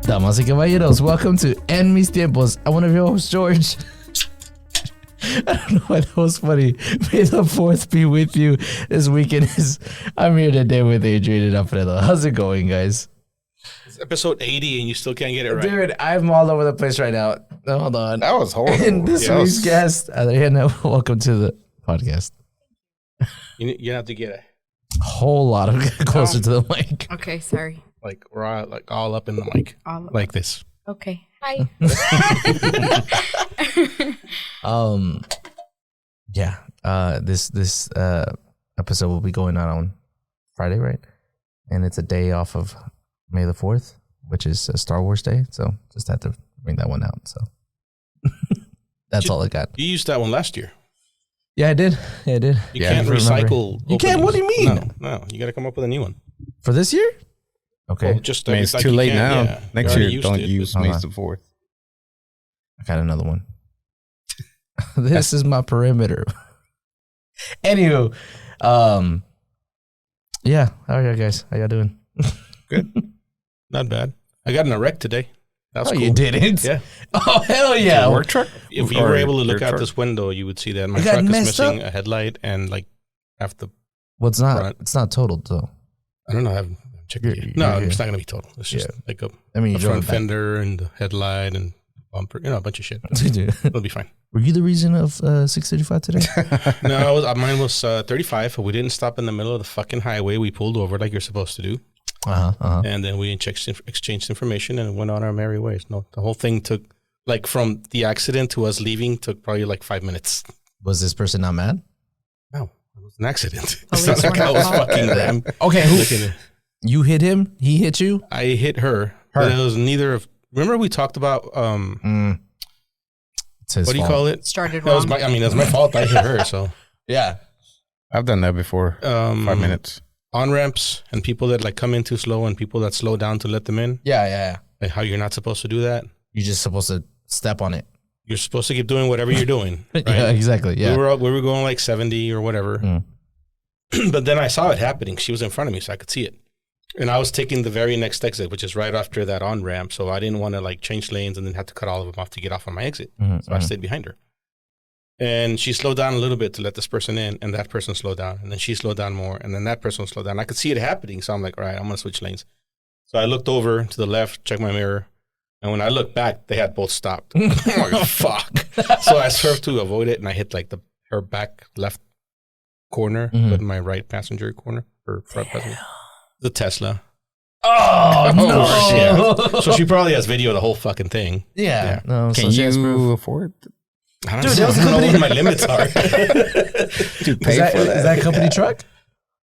Damas y caballeros, welcome to En Mis Tiempos. I'm one of your hosts, George. I don't know why that was funny. May the 4th be with you. This weekend I'm here today with Adrian and Alfredo. How's it going, guys? It's episode 80 and you still can't get it right. Dude, I'm all over the place right now. Hold on. That was horrible. And this week's guest, Adriana, welcome to the podcast. You have to get a Whole lot of closer to the mic. Okay, sorry. like we're all up in the mic, like this. Okay. Hi. This episode will be going out on Friday, right? And it's a day off of May the 4th, which is Star Wars Day. So just had to bring that one out. So that's all I got. You used that one last year. Yeah, I did. You can't recycle. You can't? What do you mean? No. You got to come up with a new one. For this year? Okay. Well, just it's like too late now. Yeah. Next year, don't use May the 4th. I got another one. This is my perimeter. Anywho, yeah. How are you guys? How y'all doing? Good. Not bad. I got an erect today. That's cool. You didn't? Yeah. Oh, hell yeah. Work truck? If you were able to look out this window, you would see that my truck is missing a headlight and like half the What's not? front. It's not totaled though. I don't know. I haven't checked it yet. No, it's not going to be total. It's just like a front fender and the headlight and bumper, a bunch of shit. It'll be fine. Were you the reason of 635 today? No, mine was 35. We didn't stop in the middle of the fucking highway. We pulled over like you're supposed to do. And then we exchanged information and went on our merry ways. No, the whole thing took, like, from the accident to us leaving, took probably like 5 minutes. Was this person not mad? No, it was an accident. It's not like I was fucking them. Okay, you hit him? He hit you? I hit her. But it was neither of. Remember we talked about it's his what do you call it? Started wrong. It was my fault. I hit her. So yeah, I've done that before. 5 minutes. On ramps and people that like come in too slow and people that slow down to let them in. Yeah. Like how you're not supposed to do that. You're just supposed to step on it. You're supposed to keep doing whatever you're doing. Right? Yeah, exactly. Yeah, we were going like 70 or whatever. But then I saw it happening. She was in front of me, so I could see it. And I was taking the very next exit, which is right after that on ramp. So I didn't want to like change lanes and then have to cut all of them off to get off on my exit. So I stayed behind her. And she slowed down a little bit to let this person in, and that person slowed down. And then she slowed down more, and then that person slowed down. I could see it happening, so I'm like, all right, I'm going to switch lanes. So I looked over to the left, checked my mirror, and when I looked back, they had both stopped. I'm like, fuck. So I swerved to avoid it, and I hit like her back left corner with my right passenger corner, or front passenger. The Tesla. Oh, no. Shit. So she probably has video of the whole fucking thing. Yeah. No, Can you afford it? I don't know what my limits are. To pay for that? Is that a company truck?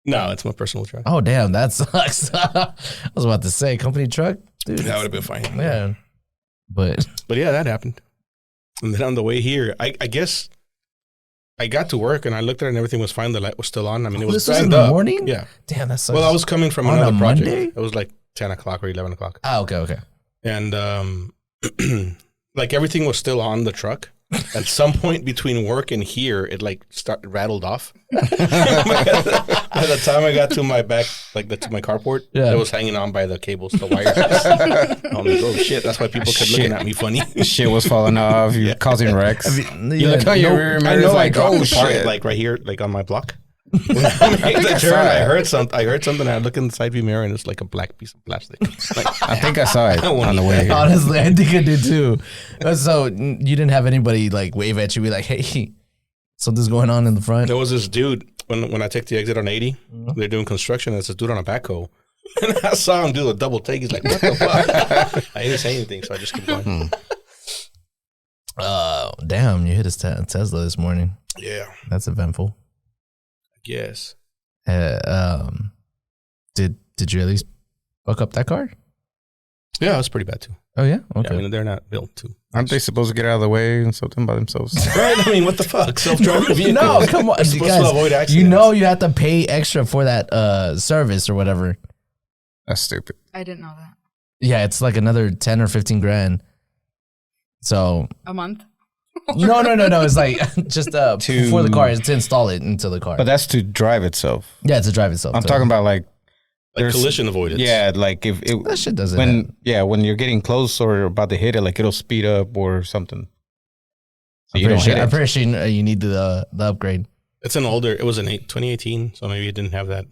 No, it's my personal truck. Oh, damn. That sucks. I was about to say, company truck? Dude. That would have been fine. Yeah. But yeah, that happened. And then on the way here, I guess I got to work and I looked at it and everything was fine. The light was still on. I mean, it was in the morning? Yeah. Damn, that sucks. Well, I was coming from on another a project. Monday? It was like 10 o'clock or 11 o'clock. Ah, okay. And like everything was still on the truck. At some point between work and here, it like rattled off. By the time I got to my back, like to my carport, it was hanging on by the cables, the wires. I'm like, oh shit! That's why people kept looking at me funny. Shit was falling off. You're causing wrecks. You look on your rear mirror, like, oh shit! Like right here, like on my block. When I made the turn, I heard something. I look in the side view mirror, and it's like a black piece of plastic. Like, I think I saw it on the way here. Honestly, I think I did too. So you didn't have anybody like wave at you, be like, "Hey, something's going on in the front." There was this dude when I take the exit on 80. They're doing construction. There's a dude on a backhoe, and I saw him do a double take. He's like, "What the fuck?" I didn't say anything, so I just kept going. Damn! You hit his Tesla this morning. Yeah, that's eventful. Yes. Did you at least fuck up that car? Yeah, it was pretty bad too. Oh yeah? Okay. Yeah, I mean, they're not built to. Aren't they supposed to get out of the way and something by themselves? Right? I mean, what the fuck? Self-driving vehicles. No, come on. You guys, to avoid accidents. You know you have to pay extra for that service or whatever. That's stupid. I didn't know that. Yeah, it's like another 10 or 15 grand. So a month? No. It's like just for the car. It's to install it into the car. But that's to drive itself. Yeah, to drive itself. I'm talking about like Like collision avoidance. Yeah, like if it, That shit doesn't happen. when you're getting close or about to hit it, like it'll speed up or something. So I'm pretty sure you need the upgrade. It's it was an 2018, so maybe it didn't have that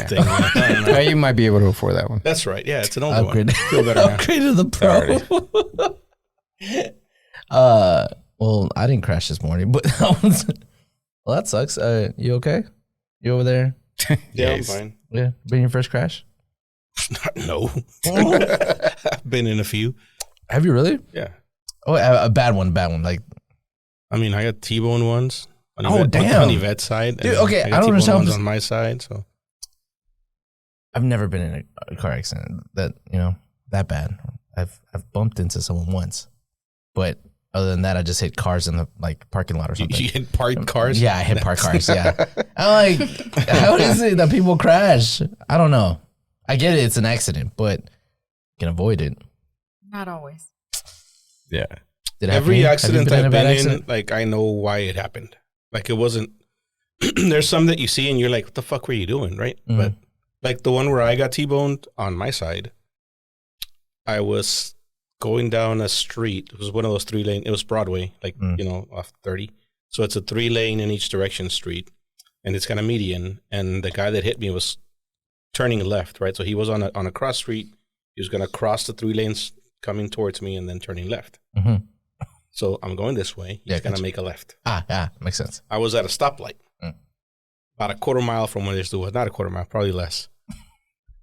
thing. You might be able to afford that one. That's right. Yeah, it's an older Upgrade. one. Feel better now. Upgrade to the Pro. Well, I didn't crash this morning, but well, that sucks. You okay? You over there? Yeah, I'm fine. Yeah, been your first crash? No. I've been in a few. Have you really? Yeah. Oh, a bad one. Like, I mean, I got T-bone ones. Damn. On Yvette's side. Dude, okay, I don't T-bone understand. ones on my side, so. I've never been in a car accident that that bad. I've bumped into someone once, but other than that, I just hit cars in the parking lot or something. You hit parked cars? Yeah, I hit parked cars. Yeah, I'm like, how is it that people crash? I don't know. I get it; it's an accident, but you can avoid it. Not always. Yeah. Every accident I've been in, like I know why it happened. Like it wasn't. There's some that you see and you're like, "What the fuck were you doing?" Right? Mm-hmm. But like the one where I got T-boned on my side, I was going down a street. It was one of those 3-lane. It was Broadway, off 30. So it's a 3-lane in each direction street, and it's kind of median. And the guy that hit me was turning left, right? So he was on a cross street. He was going to cross the 3 lanes coming towards me and then turning left. Mm-hmm. So I'm going this way. He's going to make a left. Yeah, makes sense. I was at a stoplight, about a quarter mile from where this dude was. Not a quarter mile, probably less.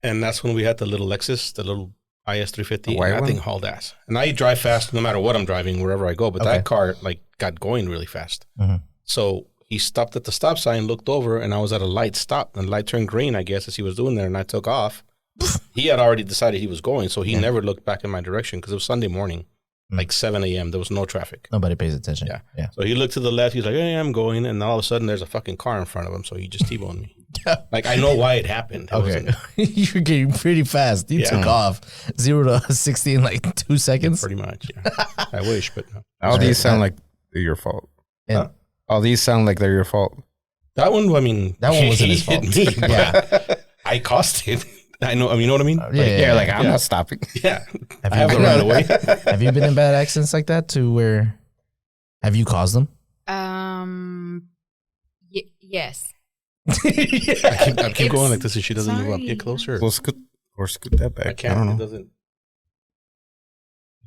And that's when we had the little Lexus, the little IS350. And that thing hauled ass. And I drive fast no matter what I'm driving, wherever I go. But that car got going really fast. Mm-hmm. So he stopped at the stop sign, looked over, and I was at a light stop. And the light turned green, I guess, as he was doing there. And I took off. He had already decided he was going, so he never looked back in my direction because it was Sunday morning, like 7 a.m. There was no traffic. Nobody pays attention. Yeah. So he looked to the left. He's like, "Hey, I'm going," and all of a sudden, there's a fucking car in front of him. So he just T-boned me. Like I know why it happened. Okay, you're getting pretty fast. You took off 0 to 60 in like 2 seconds. Pretty much. Yeah. I wish, but no. All these sound like they're your fault. Yeah. All these sound like they're your fault. That one, I mean, that one wasn't his fault. Me, yeah, I caused it. I know. You know what I mean? I'm not stopping. Yeah, I have to run away. Have you been in bad accidents like that? To where have you caused them? Yes. I keep going like this, and she doesn't move up. Get closer. Well, scoot that back. I can't. I don't know. It doesn't.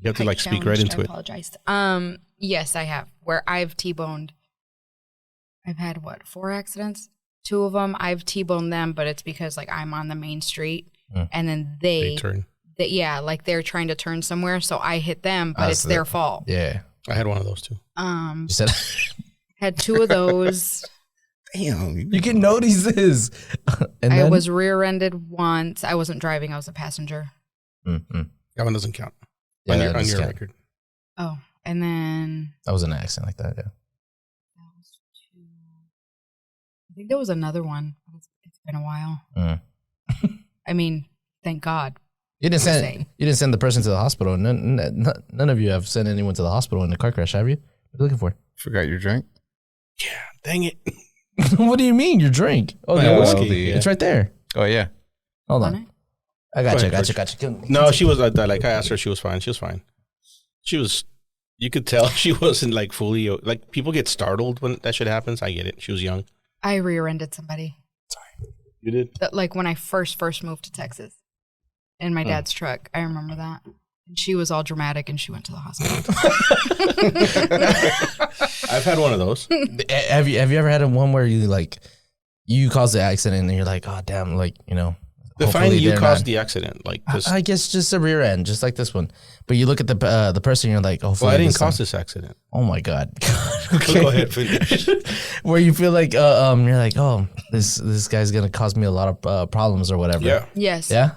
You have to speak right into it. I apologize. Yes, I have. Where I've T-boned. I've had 4 accidents? 2 of them, I've T-boned them, but it's because I'm on the main street, and then they turn. They're trying to turn somewhere, so I hit them, but it's their fault. Yeah, I had one of those too. You said had 2 of those. Damn, you can notice this. And I was rear-ended once. I wasn't driving; I was a passenger. Mm-hmm. That one doesn't count on your record. Oh, and then that was an accident like that. Yeah. I think there was another one. It's been a while. I mean, thank God. You didn't send the person to the hospital. None of you have sent anyone to the hospital in a car crash, have you? What are you looking for? Forgot your drink. Yeah, dang it. What do you mean your drink? Oh, the whiskey. It's right there. Oh yeah. Hold on. I got you. No, she was like I asked her. She was fine. She was fine. She was. You could tell she wasn't fully people get startled when that shit happens. I get it. She was young. I rear-ended somebody. Sorry. You did? When I first moved to Texas in my dad's truck. I remember that. And she was all dramatic and she went to the hospital. I've had one of those. Have you ever had one where you caused the accident and you're like, oh, damn, define you caused the accident. I guess just a rear end, just like this one. But you look at the person, you're like, oh, well, I didn't cause this accident. Oh my God. Okay. Go ahead, finish. Where you feel like, you're like, oh, this guy's gonna cause me a lot of problems or whatever. Yeah. Yes. Yeah.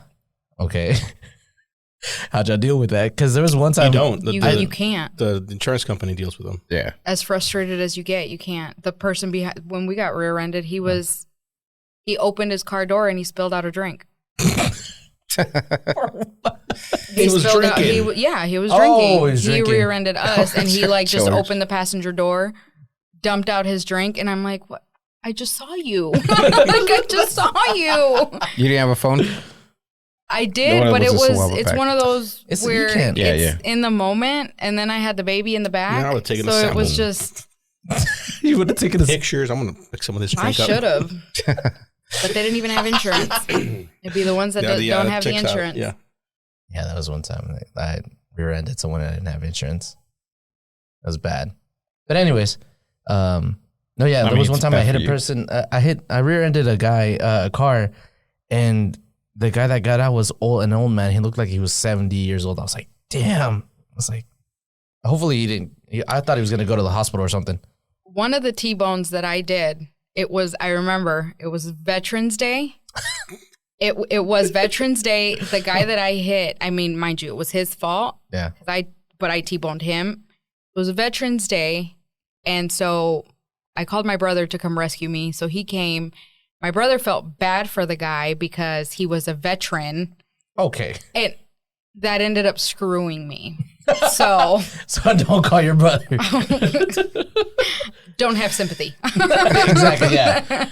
Okay. How'd y'all deal with that? Because there was one time you don't. You can't. The insurance company deals with them. Yeah. As frustrated as you get, you can't. The person behind, when we got rear-ended, he opened his car door and he spilled out a drink. He was drinking. He was drinking. Oh, he rear-ended us, and he just opened the passenger door, dumped out his drink, and I'm like, "What? I just saw you. I just saw you." You didn't have a phone? I did, but it's one of those It's- where you can't- it's in the moment, and then I had the baby in the back. I would take it so to it was someone. just, You would have taken a Pictures. I'm gonna pick some of this I drink up. should have. But they didn't even have insurance. It'd be the ones that don't have the checks out. insurance. Yeah. Yeah, that was one time I rear-ended someone that didn't have insurance. That was bad. But anyways, no, yeah, there was one time I hit a person. I rear-ended a guy, a car, and the guy that got out was an old man. He looked like he was 70 years old. I was like, damn. I was like, hopefully he didn't. I thought he was gonna go to the hospital or something. One of the T-bones that I did, I remember, it was Veterans Day. It was Veterans Day. The guy that I hit, I mean, mind you, it was his fault. Yeah. But I T-boned him. It was Veterans Day. And so I called my brother to come rescue me. So he came. My brother felt bad for the guy because he was a veteran. Okay. And that ended up screwing me. So don't call your brother. don't have sympathy. Exactly. Yeah.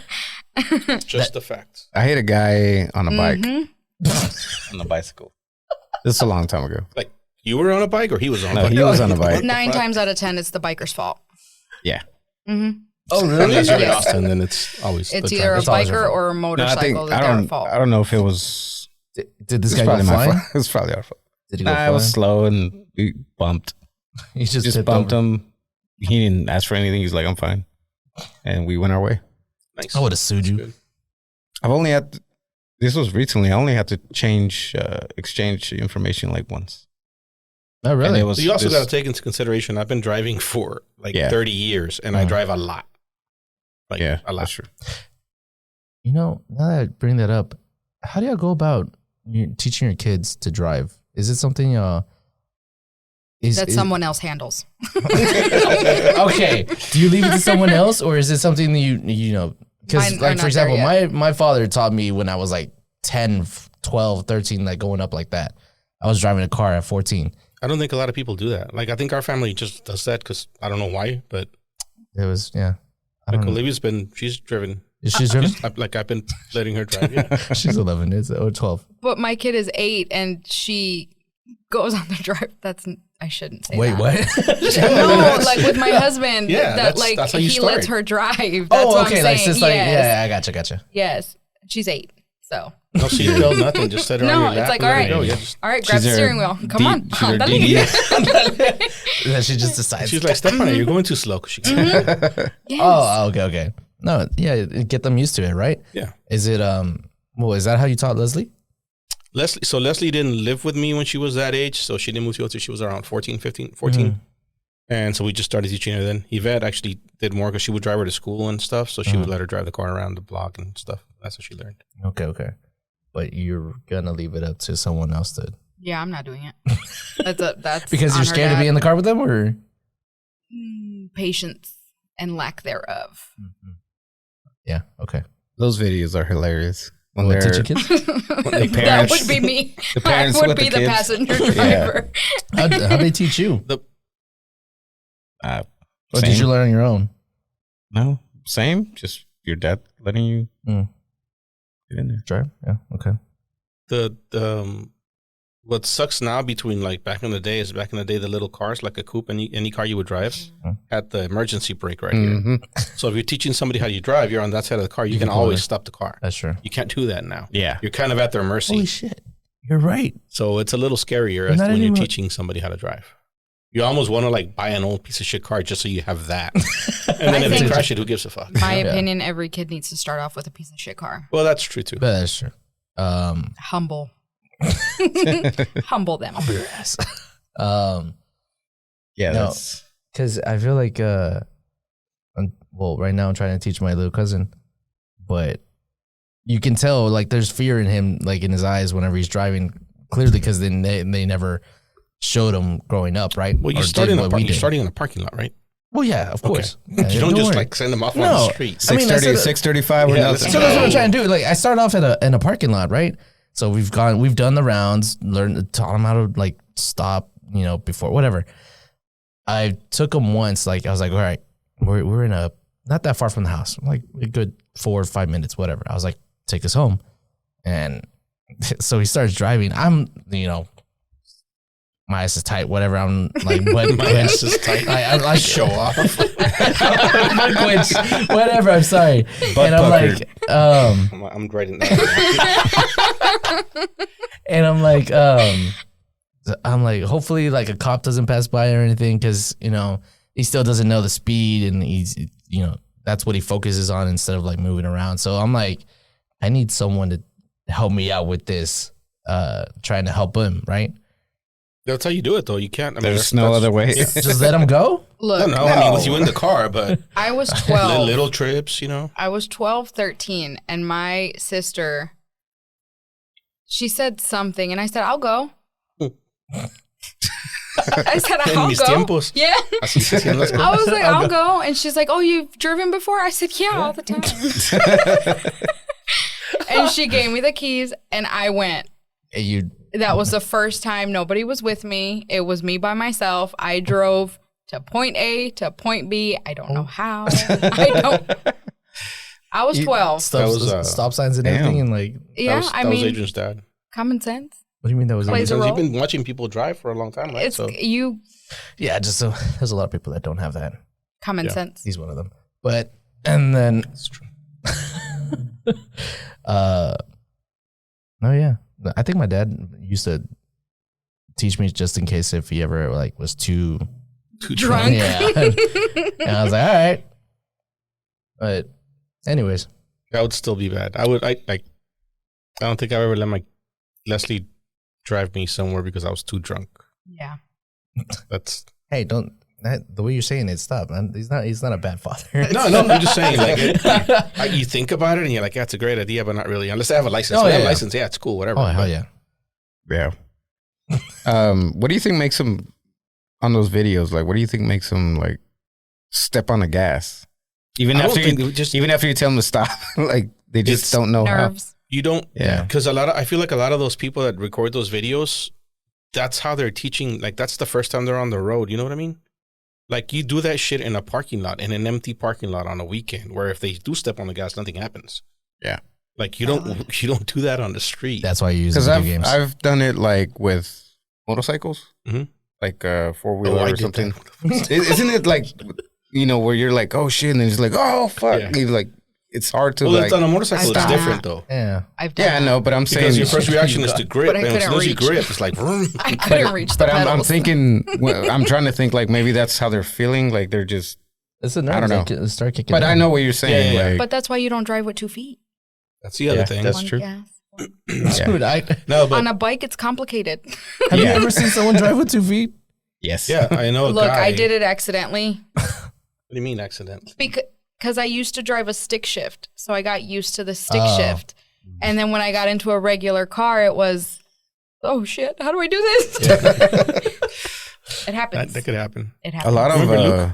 Just the facts. I hit a guy on a bike, Mm-hmm. on a bicycle. This is a long time ago. Like you were on a bike, or he was on a No, bike? he was on a bike. 9 times out of 10, it's the biker's fault. Yeah. Mm-hmm. Oh, really? Unless you're in Yes. Austin, then it's always It's the either a It's always your biker fault. or a No, motorcycle that's their fault. I don't know if it was. Did this It's guy go probably my flying? fault. It was probably our fault. Did he go Nah, I was flying? slow and we bumped. He just tipped bumped over. him. He didn't ask for anything. He's like, I'm fine. And we went our way. nice. I would have sued you. Good. I've only had, this was recently, I only had to exchange information like once. Oh, And really? it was So you also this- got to take into consideration, I've been driving for like Yeah. 30 years, and I drive a lot. Like yeah, a lot. that's true. You know, now that I bring that up, how do y'all go about teaching your kids to drive? Is it something Someone else handles. Okay. Do you leave it to someone else, or is it something that you know? Because, Mine are like, not for example, there my father taught me when I was like 10, 12, 13, like going up like that. I was driving a car at 14. I don't think a lot of people do that. Like I think our family just does that because I don't know why, but It was, yeah. I like don't know. Olivia's she's driven. She's driven? Like I've been letting her drive. Yeah. She's 11, or 12. But my kid is 8 and she goes on the drive. I shouldn't say Wait, that. what? No, like with my husband, Yeah, that that's how you he lets start. her drive. That's Oh, what okay. I'm Like, saying. since, like, Yes. yeah, I gotcha. Yes. She's 8. So No seatbelt, nothing. Just set her on no, your lap. it's like, and all let her right, go. Yeah, just- all right, grab She's the steering wheel. Come on. she's her Dale. DD. Then she just decides. she's like, step on it. You're going too slow. 'Cause she can't. Yes. Oh, okay. No, yeah, get them used to it, right? Yeah. Is it, well, is that how you taught Leslie? Leslie didn't live with me when she was that age, so she didn't move to until she was around 14. And so we just started teaching her then. Yvette actually did more because she would drive her to school and stuff, so she would let her drive the car around the block and stuff. That's what she learned. Okay. But you're gonna leave it up to someone else to, Yeah, I'm not doing it. That's because on you're her scared to dad. be in the car with them, or? Patience and lack thereof. Yeah. Okay. Those videos are hilarious. When What, they're, teaching kids? the That parents, would be me. the parents I would with be the the kids. passenger driver. How they teach you? Or did you learn on your own? No, same. Just your dad letting you Mm. get in there. Drive? Yeah. Okay. What sucks now between like back in the day the little cars like a coupe, any car you would drive had the emergency brake right here. Mm-hmm. So if you're teaching somebody how you drive, you're on that side of the car, you can can always pull stop the car. That's true. You can't do that now. Yeah. You're kind of at their mercy. Holy shit. You're right. So it's a little scarier Not when anymore. you're teaching somebody how to drive. You almost want to like buy an old piece of shit car just so you have that. And then I if they think- crash it, who gives a fuck? My Yeah. opinion, every kid needs to start off with a piece of shit car. Well, that's true too. But that's true. Humble. Humble them. Your ass. Yeah, No. that's Because I feel like, well, right now I'm trying to teach my little cousin, but you can tell like there's fear in him, like in his eyes whenever he's driving. Clearly, because then they never showed him growing up, right? Well, Or you're did starting what we you're did. starting in a parking lot, right? Well, yeah, of course. Yeah, You don't just worry. like send them off on No. the street. I mean, 6:30, that's- 6:35 or Yeah, nothing. So that's what I'm trying to do. Like I start off in a parking lot, right? So we've done the rounds, taught him how to like stop, before whatever. I took him once, like I was like, all right, we're in a not that far from the house, like a good 4 or 5 minutes, whatever. I was like, take us home, and So he starts driving. I'm, my ass is tight, whatever. I'm like, but My ass is tight. I Show off. whatever. I'm sorry. Butt And I'm puckered. like, I'm writing that. and I'm like, hopefully, like a cop doesn't pass by or anything, because he still doesn't know the speed, and he's that's what he focuses on instead of like moving around. So I'm like, I need someone to help me out with this, trying to help him, right? That's how you do it, though. You can't. I mean, There's no other way. Just let him go. Look, No, I mean, with you in the car, but I was 12. little trips, I was 12, 13, and my sister, she said something, and I said, I'll go. I said, En I'll mis go. tiempos. Yeah. Así se hacían las I cosas. was like, I'll go. And she's like, oh, you've driven before? I said, yeah, all the time. And she gave me the keys, and I went. You That was the first time nobody was with me. It was me by myself. I drove to point A to point B. I don't know how. I was 12. stop signs and everything, and like, Yeah, that was I mean, Adrian's dad. common sense. what do you mean that was? Plays a Because role. you've been watching people drive for a long time, right? It's So you Yeah, just so there's a lot of people that don't have that. common Yeah. sense. He's one of them. But and then, it's true. oh yeah, I think my dad used to teach me just in case if he ever like was too Too Drunk. yeah. And I was like, all right. But anyways, That would still be bad. I don't think I ever let my Leslie drive me somewhere because I was too drunk. Yeah. That's hey, don't the way you're saying it, stop, man. He's not a bad father. no. I'm just saying, like, you think about it and you're like, yeah, it's a great idea, but not really. Unless I have a license. Oh, If I have yeah. a license, yeah, it's cool, whatever. Oh hell But yeah. Yeah. What do you think makes him on those videos? Like, what do you think makes him like step on the gas? Even I don't after think you, it just- even after you tell them to stop, like they just It's don't know Nerves. You don't, Yeah. because I feel like a lot of those people that record those videos, that's how they're teaching. Like, that's the first time they're on the road. You know what I mean? Like, you do that shit in a parking lot, in an empty parking lot on a weekend, where if they do step on the gas, nothing happens. Yeah. Like, you don't do that on the street. That's why you use Because video I've games. I've done it like with motorcycles, Mhm. like 4-wheeler I or did something. that. Isn't it like where you're like, oh shit, and then it's like, oh fuck, Yeah. You're like it's hard to Well, like. it's on a motorcycle. I've It's done different, that. though. yeah. I've done Yeah, I that. know, but I'm saying Because your first reaction is to grip, But I and as soon as you couldn't reach. grip, it's like, vroom. I couldn't reach the But I'm pedals. thinking, I'm trying to think like maybe that's how they're feeling, like they're just. It's a nerve. I don't know. Like, start kicking. But in. I know what you're saying. Yeah, yeah, yeah. Like, But that's why you don't drive with 2 feet. That's the other Yeah, thing. that's One true. gas. yeah. Dude, No, but On a bike, it's complicated. have you Yeah. ever seen someone drive with 2 feet? Yes. yeah, I know a Look, guy. I did it accidentally What do you mean accident? because I used to drive a stick shift. So I got used to the stick Oh. shift. And then when I got into a regular car, it was, oh shit, how do I do this? It happens. That could happen. It A happens. lot of. Remember Luke?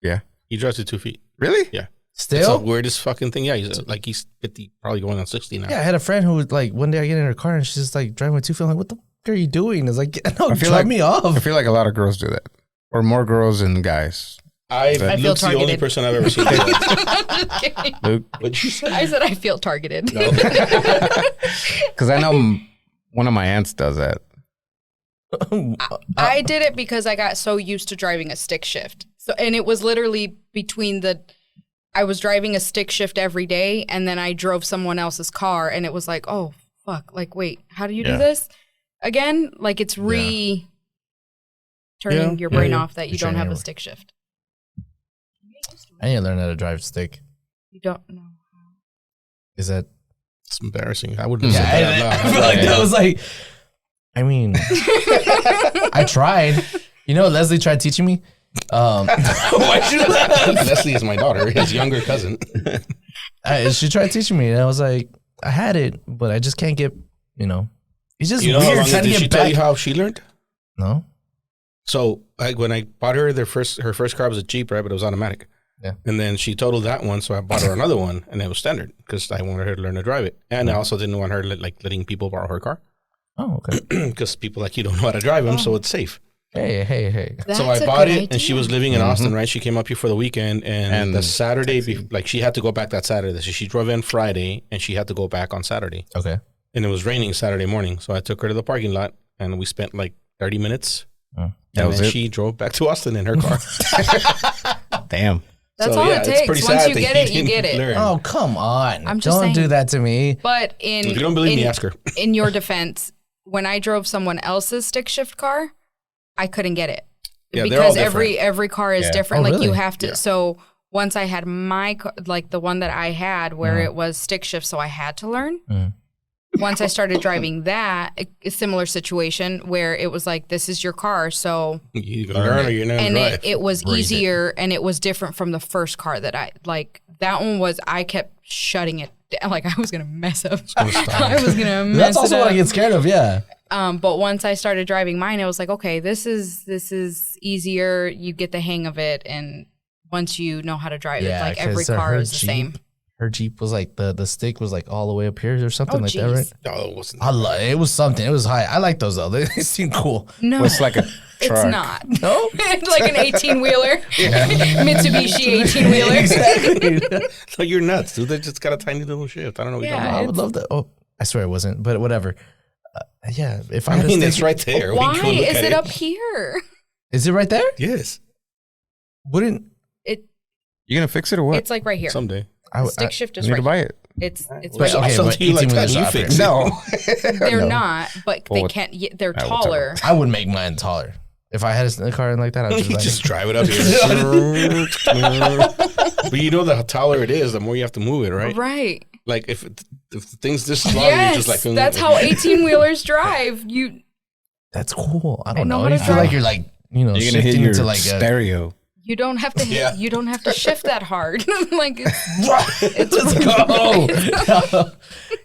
Yeah. He drives with 2 feet. Really? Yeah. It's the Still? weirdest fucking thing. Yeah, he's 50, probably going on 60 now. Yeah, I had a friend who was like, one day I get in her car and she's just like driving with 2 feet. I'm like, what the fuck are you doing? It's like, no, I feel drop like- me I off. feel like a lot of girls do that, or more girls than guys. I feel Luke's the only targeted. person I've ever seen do that. Just kidding. Luke, What'd you say? I said I feel targeted. No. because I know one of my aunts does that. I did it because I got so used to driving a stick shift. So, and it was literally I was driving a stick shift every day, and then I drove someone else's car, and it was like, oh fuck, like wait, how do you Yeah. do this again? Like it's turning your brain off that you don't Training have a your- stick shift. I need to learn how to drive stick. You don't know. Is that? It's embarrassing. I wouldn't Yeah, have said that out I loud. feel like that was like. I mean, I tried. You know, Leslie tried teaching me. Why'd you laugh? Leslie is my daughter, his younger cousin. She tried teaching me, and I was like, I had it, but I just can't get. It's just You know how weird long trying to did get she tell back. you how she learned? No. So like when I bought her her first car was a Jeep, right? But it was automatic. Yeah. And then she totaled that one, so I bought her another one, and it was standard because I wanted her to learn to drive it, and I also didn't want her letting people borrow her car Oh, okay. because people like you don't know how to drive them, so it's safe. Hey. That's So I a bought good it, and she idea. was living in Austin, right? She came up here for the weekend, and the Saturday, like she had to go back that Saturday. So she drove in Friday, and she had to go back on Saturday. Okay. and it was raining Saturday morning. So I took her to the parking lot, and we spent like 30 minutes. That And was then it? she drove back to Austin in her car. Damn. That's So, all yeah, it it's takes. pretty Once sad you that get he it, you didn't get it. learn. Oh, come on. I'm just Don't saying. do that to me. But in If you don't believe me, ask her. in your defense, when I drove someone else's stick shift car, I couldn't get it Yeah, they're all because every car is Yeah. different. Oh, like really? you have to. Yeah. So once I had my like the one that I had where it was stick shift, so I had to learn. Once I started driving that, a similar situation where it was like, this is your car, so You can learn or you're not and drive. it was Breathe it. easier and it was different from the first car that I like. That one was I kept shutting it down, like I was gonna mess up. I was gonna mess That's also it what up. I get scared of. Yeah. But once I started driving mine, it was like, okay, this is easier. You get the hang of it, and once you know how to drive it, like every 'cause, car her is the same. Her Jeep was like the stick was like all the way up here or something Oh, like that, jeez. right? No, it wasn't. It was something. It was high. I like those though. They seem cool. No, Well, it's like a it's truck. not. No. It's like an 18-wheeler, Mitsubishi 18-wheeler. Exactly. So you're nuts, dude. They just got a tiny little shift. I don't know what you're Yeah. talking I about. would love that. Oh, I swear it wasn't, but whatever. Yeah, if I, I had a mean, stick- it's right there. We Why can look is at it up here? Is it right there? Yes, Wouldn't You gonna fix it or what? It's like right here. someday. I? Stick shift You is need right to buy here. it. It's But right okay, here. So but do you like 18 that? wheelers You are fix up it. They're No. not, but they Well, can't. They're we'll talk taller. I would make mine taller. If I had a car like that, I'd just, You like, just drive it up here. But you know, the taller it is, the more you have to move it, right? Right. Like if the thing's this long, you're Yes, just like that's how 18-wheelers drive. You that's cool. I I don't know know. how You to feel like drive. you're like You're gonna hit shifting your into like a stereo. you don't have to Yeah. you don't have to shift that hard. Like it's Let's go.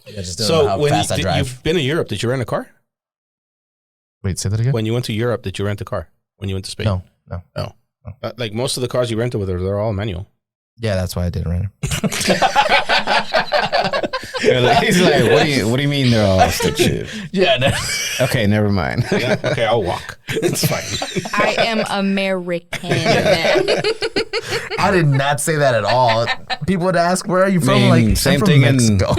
Yeah, just don't know So how when fast I drive. you've been to Europe, did you rent a car? Wait, say that again. When you went to Europe, did you rent a car? When you went to Spain? No. Oh. Like most of the cars you rented with her, they're all manual. Yeah, that's why I didn't rent it. He's like, what do you mean they're all stick shift? Yeah, no. Okay, never mind. Yeah, okay, I'll walk. It's fine. I am American. I did not say that at all. People would ask, "Where are you from?" mean, Like, same I'm from thing in- Mexico.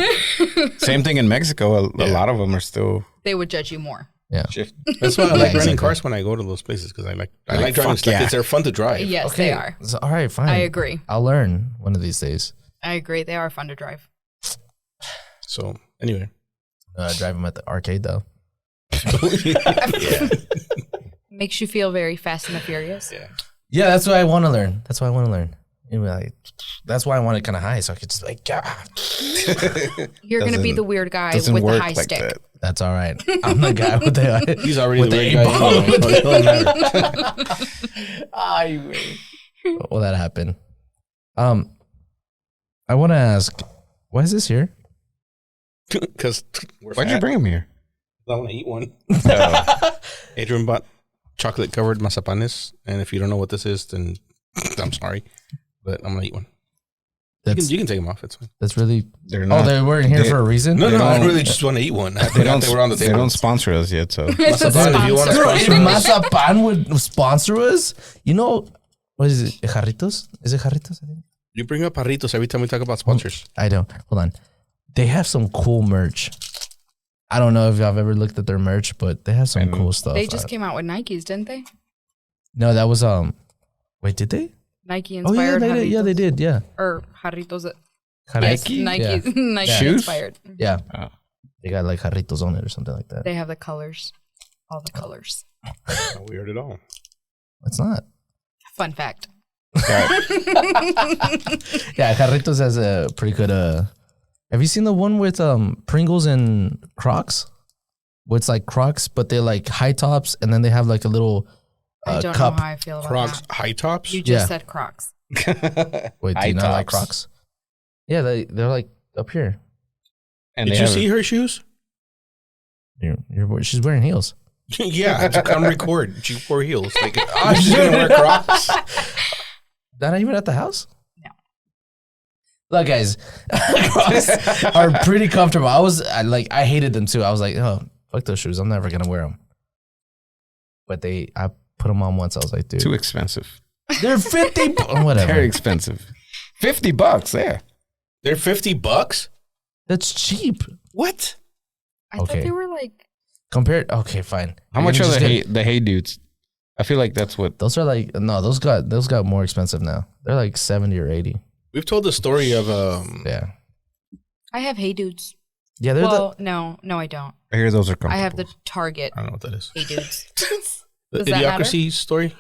Same thing in Mexico. A lot of them are still They would judge you more. Yeah. shift. That's why I like Yeah, renting exactly. cars when I go to those places because I like Like, driving fuck stuff. yeah. They're fun to drive. Yes, Okay. they are. So, all right, fine. I agree. I'll learn one of these days. I agree. They are fun to drive. So anyway, Drive them at the arcade though. yeah. Makes you feel very Fast and the Furious. Yeah. Yeah, that's what I want to learn. Anyway, that's why I want it kind of high, so I could just like, God. You're going to be Doesn't- the weird guy Doesn't with the work high like stick. that. That's all right. I'm the guy with the. He's already With the the weird guy. eight-ball. So it doesn't matter. Well, that happened. I want to ask, why is this here? Because Why'd you bring him here? I want to eat one. Adrian bought chocolate covered mazapanes, and if you don't know what this is, then I'm sorry, but I'm gonna eat one. That's You can take them off. It's fine. that's really. They're Oh, not. they weren't here they- for a reason. No, I don't- really just want to eat one. I They forgot don't. they were on the They table. don't sponsor us yet. So It's a Mazapan, if you wanna sponsor. Bro, if sponsor us. Mazapan would sponsor us, you know, what is it? Jarritos? Is it Jarritos? I think. You bring up Jarritos every time we talk about sponsors. I don't. Hold on. They have some cool merch. I don't know if y'all have ever looked at their merch, but they have some And cool stuff. They just came out with Nikes, didn't they? No, that was Wait, did they? Nike Oh yeah, inspired. they did. Yeah, they did. Yeah. Or Jarritos. Yes, Jarritos? Nike. Yeah. Nike Shoes? inspired. Yeah. Oh. They got like jarritos on it or something like that. They have the colors. All the colors. Not weird at all. It's not. Fun fact. Yeah, jarritos has a pretty good. Have you seen the one with Pringles and Crocs? Where it's like Crocs, but they're like high tops, and then they have like a little I don't cup. know how I feel about Crocs that. high tops. You just Yeah. said Crocs. Wait, do High you not like tops. Crocs? Yeah, they're like up here. And Did they you have see her shoes? She's wearing heels. Yeah, to come record. She wore heels. Like, she's gonna wear Crocs. Not even at the house? No. Look, guys, Crocs are pretty comfortable. I hated them too. I was like, oh, fuck those shoes. I'm never gonna wear them. But I put them on once. I was like, dude, too expensive. they're 50. Whatever. Very expensive. $50. Yeah. They're $50. That's cheap. What? I thought they were like compared. Okay, fine. How much are the Hey Dudes? I feel like that's what those are like. No, those got more expensive now. They're like 70 or 80. We've told the story of Yeah. I have Hey Dudes. Yeah, they're no, I don't. I hear those are comfortable. I have the Target. I don't know what that is. Hey Dudes. The Does that matter? Idiocracy story?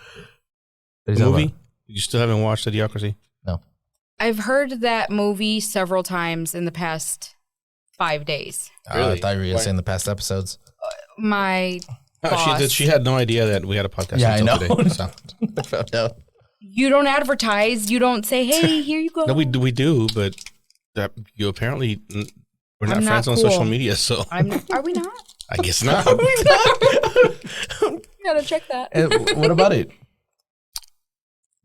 the Movie? You still haven't watched Idiocracy? No. I've heard that movie several times in the past 5 days. Really? I thought you were gonna Why? say in the past episodes. My No, boss. she had no idea that we had a podcast Yeah, I until know. today. So. I found out. You don't advertise. You don't say, "Hey, here you go." No, we do, but that you apparently we're not I'm friends not on cool. social media, so Are we not? I guess not. Gotta check that. And what about it?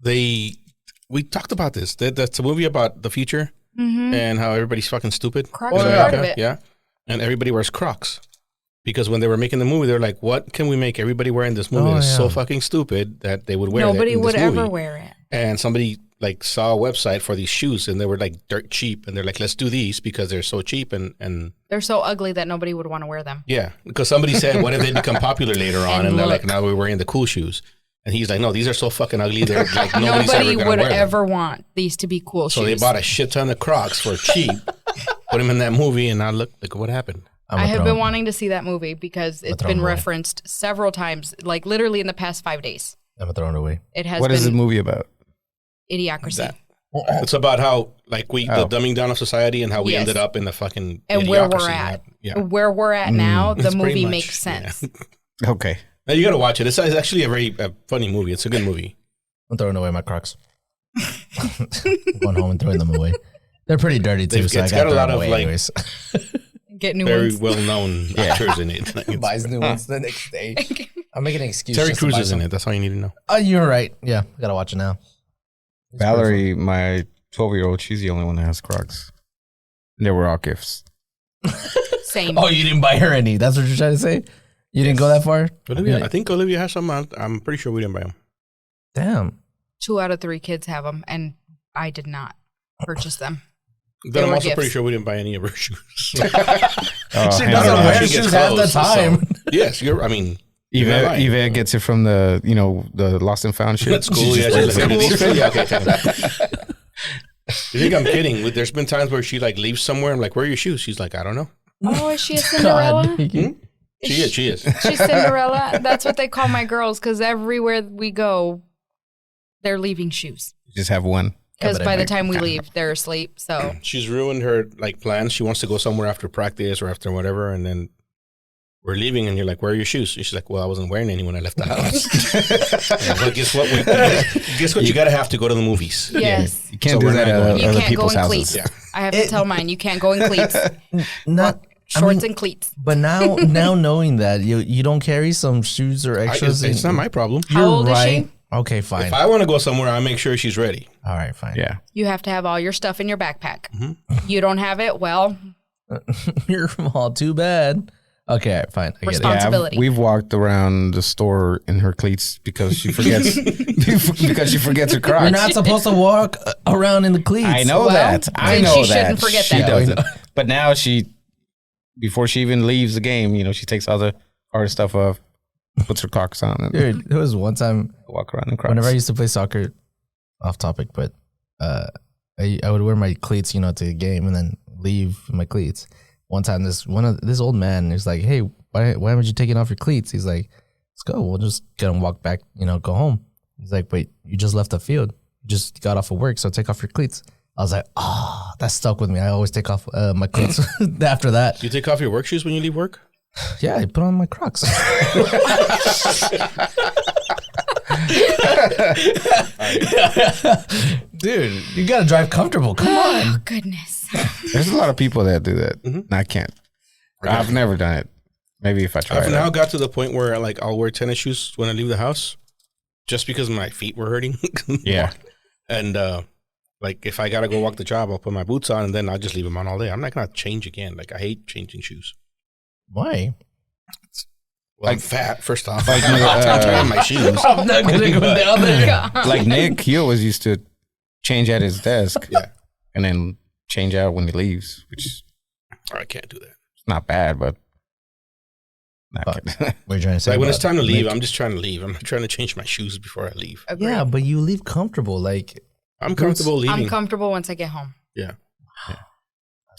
We talked about this. That's a movie about the future Mm-hmm. and how everybody's fucking stupid. Crocs in are America, part of it. Yeah, and everybody wears Crocs because when they were making the movie, they're like, "What can we make everybody wear in this movie that's so fucking stupid that they would wear it Nobody in would this ever movie?" wear it. And somebody like saw a website for these shoes and they were like dirt cheap, and they're like, "Let's do these because they're so cheap." And They're so ugly that nobody would want to wear them. yeah, because somebody said, "What if they become popular later on?" And And they're like, look. "Now we're wearing the cool shoes." And he's like, "No, these are so fucking ugly. They're like nobody's Nobody ever gonna would wear them." ever want these to be cool So shoes. they bought a shit ton of Crocs for cheap, put them in that movie, and now look what happened. I have been wanting to see that movie because it's throw been them away. referenced several times, like literally in the past 5 days. I'm gonna throw it away. It has What been is the movie about? Idiocracy. That- It's about how like the dumbing down of society and how we Yes. ended up in the fucking And where we're idiocracy. at. Yeah, Where we're at now, the It's pretty movie much, makes sense. yeah. Okay. Now you gotta watch it. It's actually a very funny movie. It's a good movie. I'm throwing away my Crocs. Going home and throwing them away. They're pretty dirty too, so I It's gotta got a throw lot them of away like anyways. Get new very ones. well known actors in it. Like, Buys new ones the next day. I'm making an excuse. Terry just to Crews buy is in some. it. That's all you need to know. Oh, you're right. Yeah, I gotta watch it now. It's Valerie, my 12-year-old, she's the only one that has Crocs. They were all gifts. Same. Oh, you didn't buy her any. That's what you're trying to say? You didn't go that far? Olivia, I think Olivia has some. I'm pretty sure we didn't buy them. Damn. 2 out of 3 kids have them, and I did not purchase them. Then I'm were also gifts. pretty sure we didn't buy any of her shoes. She Hannah, doesn't know, wear she gets shoes half the clothes, so- time. Yes, I mean, you're not lying. Yvette gets it from the lost and found shit. That's cool. She Yeah, just she's like, wears "Are it. these fit?" Yeah, okay, tell me. You think I'm kidding? There's been times where she like leaves somewhere. I'm like, "Where are your shoes?" She's like, "I don't know." Oh, is she a Cinderella? God. She is. She's Cinderella. That's what they call my girls because everywhere we go, they're leaving shoes. Just have one. Because but by I the make- time we leave, they're asleep. So She's ruined her like plans. She wants to go somewhere after practice or after whatever, and then we're leaving, and you're like, "Where are your shoes?" And she's like, "Well, I wasn't wearing any when I left the house." Well, guess what? Guess what? You gotta have to go to the movies. yes, You can't So do we're that not at going. you other can't go people's in houses. cleats. Yeah. I have to tell mine, you can't go in cleats. Not Shorts and cleats. But now knowing that you don't carry some shoes or extras, It's not my problem. How You're old is right. she? Okay, fine. If I want to go somewhere, I make sure she's ready. All right, fine. Yeah. You have to have all your stuff in your backpack. Mm-hmm. You don't have it, well, You're all too bad. Okay, all right, fine. I get it. Responsibility. Yeah, we've walked around the store in her cleats because she forgets her Crocs. You're not supposed to walk around in the cleats. I know Well, that. I then know she that. shouldn't forget she that. doesn't. But now before she even leaves the game, she takes all the hard stuff off, puts her Crocs on, and Dude, there was one time walk around in Crocs. whenever I used to play soccer, off topic, but I would wear my cleats, to the game and then leave my cleats. One time, this old man is like, "Hey, why haven't you taken off your cleats?" He's like, "Let's go. We'll just get and walk back. Go home." He's like, "Wait, you just left the field. You just got off of work, so take off your cleats." I was like, "Oh, that stuck with me. I always take off my cleats after that." You take off your work shoes when you leave work? Yeah, I put on my Crocs. Dude, you gotta drive comfortable. Come on. oh, goodness. There's a lot of people that do that. Mm-hmm. I can't. I've never done it. Maybe if I try I've it. now got to the point where like I'll wear tennis shoes when I leave the house, just because my feet were hurting. Yeah. And like if I gotta go walk the job, I'll put my boots on and then I'll just leave them on all day. I'm not gonna change again. Like I hate changing shoes. Why? Well, I'm fat. First off, Like, I'm trying my shoes. I'm not gonna go down there. Like Nick, he always used to change at his desk. Yeah. And then change out when he leaves, which is I can't do that. not bad, but Not kidding. What are you trying to say? Like when it's about time to leave, make- I'm just trying to leave. I'm not trying to change my shoes before I leave. Agreed. Yeah, but you leave comfortable. Like, I'm comfortable leaving. I'm comfortable once I get home. Yeah.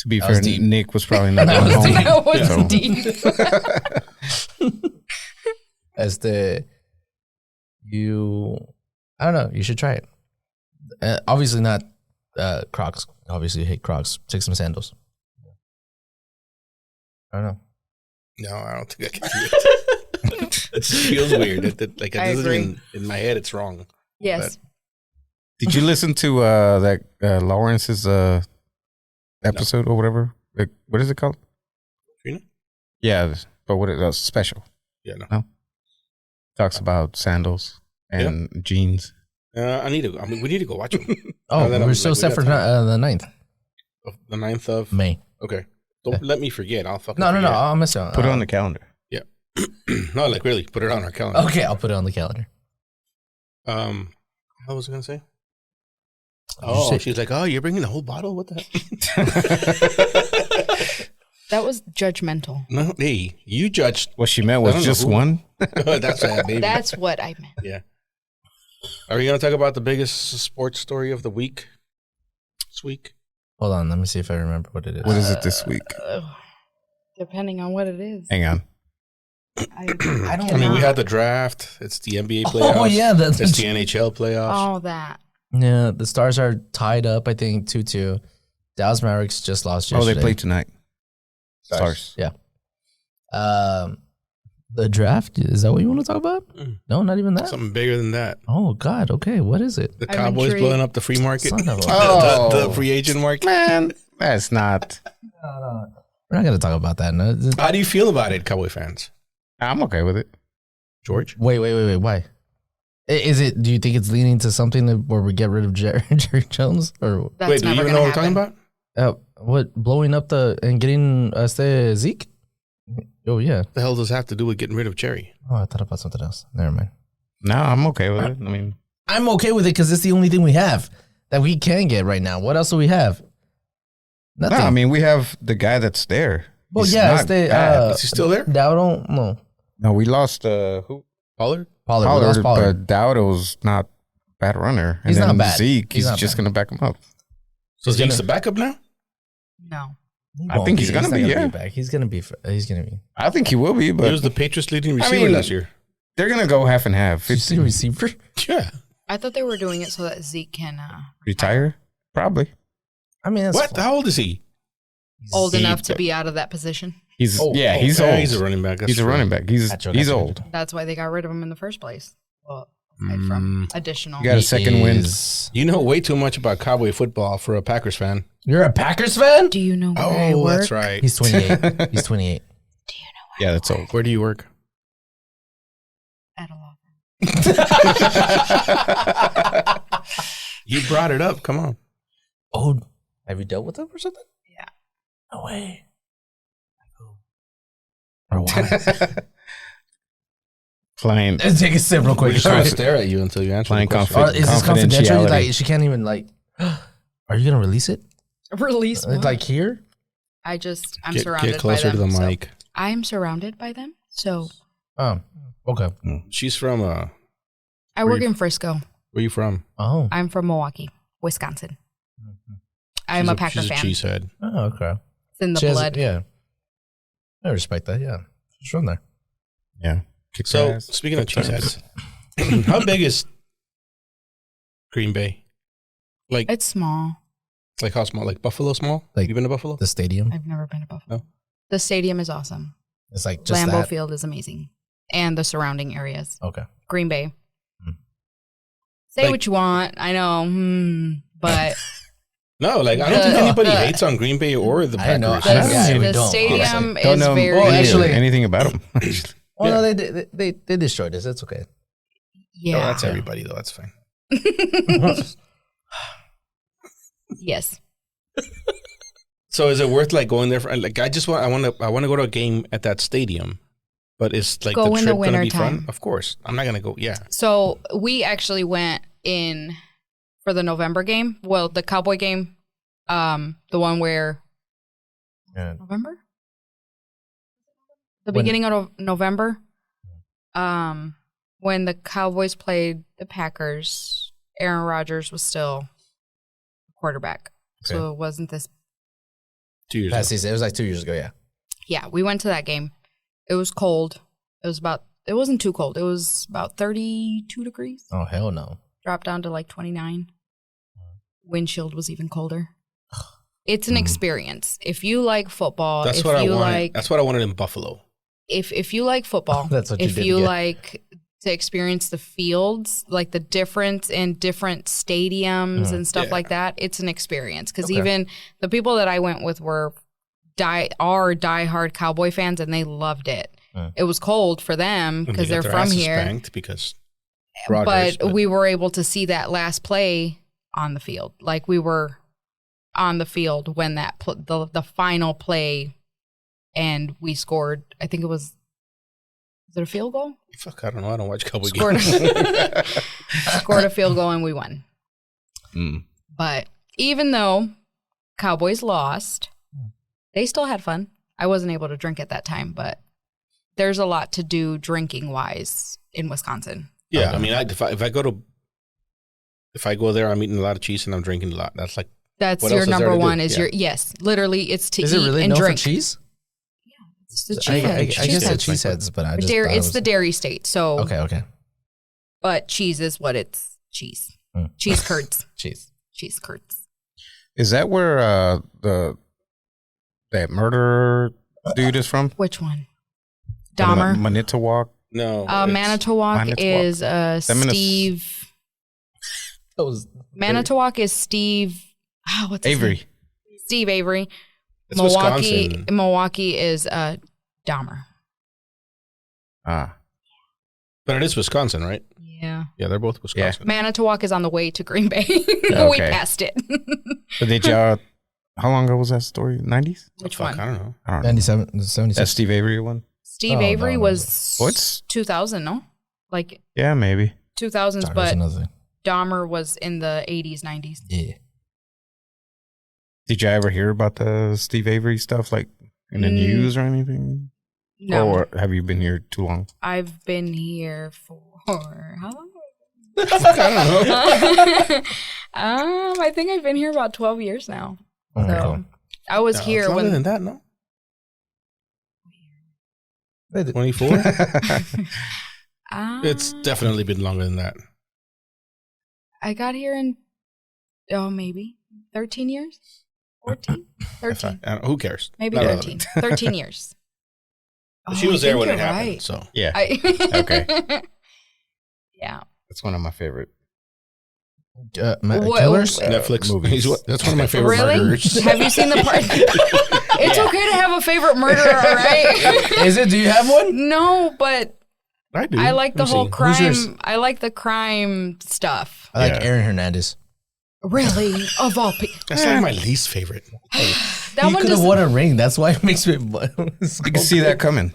To be That was fair, deep. Nick was probably not That going was home. deep. That was So- deep. I don't know. You should try it. Obviously not Crocs. Obviously you hate Crocs. Take some sandals. I don't know. No, I don't think I can do it. It just feels weird. Like it I doesn't agree. even, in my head, it's wrong. Yes. Did you listen to that Lawrence's episode or whatever? Like, what is it called? Trina? Yeah, but what is special? Yeah, no. Talks about sandals and jeans. I need to. I mean, we need to go watch them. Oh, Now that we're I'm, still like, we set got for time. the 9th The 9th of May. Okay. Don't let me forget. I'll fucking No. forget. I'll miss it. Put it on the calendar. No, like really, put it on our calendar. Okay, I'll put it on the calendar. What was I gonna say? you Oh, say- she's like, oh, you're bringing the whole bottle? What the heck? That was judgmental. No, hey, you judged. What she meant I was don't know just who- one. That's sad, baby. That's what I meant. Yeah. Are we gonna talk about the biggest sports story of the week? This week? Hold on, let me see if I remember what it is. What is it this week? Depending on what it is. Hang on. I don't I mean, we cannot. had the draft. It's the NBA playoffs. Oh yeah, It's the NHL playoffs. All that. yeah. The Stars are tied up. I think 2-2. Dallas Mavericks just lost Oh, yesterday. they play tonight. Stars. Yeah. The draft, is that what you want to talk about? Mm. No, not even that. Something bigger than that. Oh God. Okay, what is it? The I'm Cowboys intrigued. blowing up the free market. Son of a- The free agent market. Man, that's not. We're not gonna talk about that. No. How do you feel about it, Cowboy fans? I'm okay with it. George? Wait. Why? Is it? Do you think it's leaning to something where we get rid of Jerry Jones or That's Wait, do you never even know gonna what I'm talking happen. about? what? Blowing up and getting the Zeke? Oh yeah. What the hell does that have to do with getting rid of Jerry? Oh, I thought about something else. Never mind. No, I'm okay with it. I mean, I'm okay with it because it's the only thing we have that we can get right now. What else do we have? no, Nothing. I mean, we have the guy that's there. well, He's yeah, not it's the bad. Is he still there? Dowd, no. No, we lost who? Pollard? Pollard. We Pollard, lost Pollard. but Dowdle's not a bad runner. And He's then not bad. Zeke, He's he's not just bad. going to back him up. So He's Zeke's gonna- the backup now? No. He I won't think he's gonna not be, yeah. back. He's gonna be. He's gonna be. I think he will be, He but was the Patriots leading receiver mean, last year. they're going to go half and half. Did you see a receiver? Yeah. I thought they were doing it so that Zeke can Retire? Probably. I mean, that's What? How old is he? old He- enough to be out of that position. He's Oh, yeah, oh, he's Yeah, old. he's a running back. That's He's a true. running back. He's Gotcha, he's gotcha. old. That's why they got rid of him in the first place. Well, aside from additional. You got a second win. You know way too much about Cowboy football for a Packers fan. You're a Packers fan? Do you know where I Oh, work? that's right. He's 28. He's 28. Yeah, that's old. Where do you work? At a law firm. You brought it up. Come on. Oh, have you dealt with him or something? Yeah. No way. Or why? Client. Let's take a sip real We're quick. just going to stare at you until you answer the Playing question. confident. Is this confidential? Confidentiality. Like she can't even like. Are you gonna release it? Release what? Like here? I'm Get surrounded closer by them. to the so- mic. I'm surrounded by them. So Oh, okay. She's from, I work in Frisco. where you from? Oh, I'm from Milwaukee, Wisconsin. I'm She's a Packer she's fan. a cheesehead. oh, okay. It's in the She has- blood. yeah, I respect that. Yeah, she's from there. Yeah. Kick So, their ass. speaking of cheeseheads, how big is Green Bay? Like It's small. how small? Like Buffalo small? Like- You been to Buffalo? The stadium. I've never been to Buffalo. No? The stadium is awesome. It's like just Lambeau that. Field is amazing. And the surrounding areas. Okay. Green Bay. Hmm. Say Like- what you want. I know. But No, like I don't think The- anybody hates on Green Bay or the I know. Packers. the, Yeah, we the don't, stadium Don't is know very Well, actually- anything about him. Well, Yeah. no, they destroyed us. It's okay. yeah. Oh, that's everybody though. That's fine. Yes. So is it worth like going there? For, like I want to go to a game at that stadium, but is like Go the in the trip going to be wintertime. fun? Of course, I'm not gonna go. Yeah, So we actually went in for the November game. Well, the Cowboy game. The one where Yeah. November? The beginning of November. When the Cowboys played the Packers, Aaron Rodgers was still quarterback. Okay. So it wasn't this 2 years ago. Season. It was like 2 years ago, yeah. Yeah, we went to that game. It was cold. It wasn't too cold. It was about 32 degrees. Oh, hell no. Dropped down to like 29. Windshield was even colder. It's an experience. If you like football, that's what I wanted. That's what I wanted in Buffalo. If you like football, that's what you if you like to experience the fields, like the difference in different stadiums and stuff like that, it's an experience. Because even the people that I went with were diehard Cowboy fans, and they loved it. It was cold for them because they're from here. Because Rodgers, but we were able to see that last play on the field. Like we were on the field when that the final play, and we scored. I think was it a field goal? Fuck, I don't know. I don't watch Cowboy games. Scored a field goal and we won. But even though Cowboys lost, they still had fun. I wasn't able to drink at that time, but there's a lot to do drinking wise in Wisconsin. Yeah, I mean, if I go there, I'm eating a lot of cheese and I'm drinking a lot. That's your number one. Yes, literally, it's to eat and drink. Is it really known for cheese? It's the cheeseheads. I guess it's cheeseheads, but it's the dairy state. So okay. But cheese is what it's cheese. Cheese curds. Cheese curds. Is that where that murderer dude is from? Which one? Dahmer. Manitowoc. No. Manitowoc is Steve. Manitowoc is Steve. What's his Avery. Name? Steve Avery. It's Wisconsin. Milwaukee is Dahmer. But it is Wisconsin, right? Yeah. Yeah, they're both Wisconsin. Yeah. Manitowoc is on the way to Green Bay. We passed it. But did y'all? How long ago was that story? 90s? Which one? I don't know. 97, 76. That Steve Avery one? Steve Avery was 2000, no? Like yeah, maybe 2000s, but Dahmer was in the 80s, 90s. Yeah. Did you ever hear about the Steve Avery stuff, like in the news or anything? No. Or have you been here too long? I've been here for how long? I don't know. I think I've been here about 12 years now. Okay. So I was here longer when. Than that, no. 24. It's definitely been longer than that. I got here in maybe 13 years. 14? 13. Who cares? Maybe 13. 13 years. She was there when it happened, so. Yeah. Okay. Yeah. That's one of my favorite. Killers? Netflix movies. That's one of my favorite murderers. Have you seen the part? It's okay to have a favorite murderer, right? Is it? Do you have one? No, but I do. I like the whole crime. I like the crime stuff. I like Aaron Hernandez. Really? Of all people. That's like my least favorite. That he could have won a ring. That's why it makes me. You can see that coming.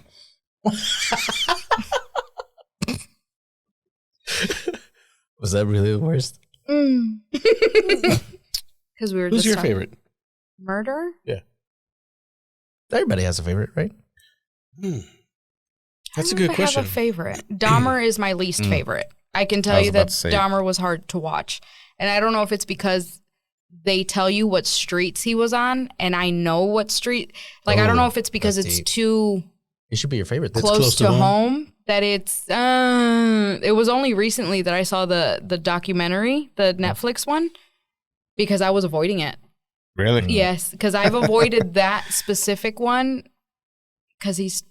Was that really the worst? Because we were. Who's your favorite? Murder? Yeah. Everybody has a favorite, right? That's a good question. I have a favorite. Dahmer is my least favorite. I can tell you that Dahmer was hard to watch. And I don't know if it's because they tell you what streets he was on, and I know what street. Like, I don't know if it's because it's too. It should be your favorite. Close to home that it's. It was only recently that I saw the documentary, the Netflix one, because I was avoiding it. Really? Yes, because I've avoided that specific one because he's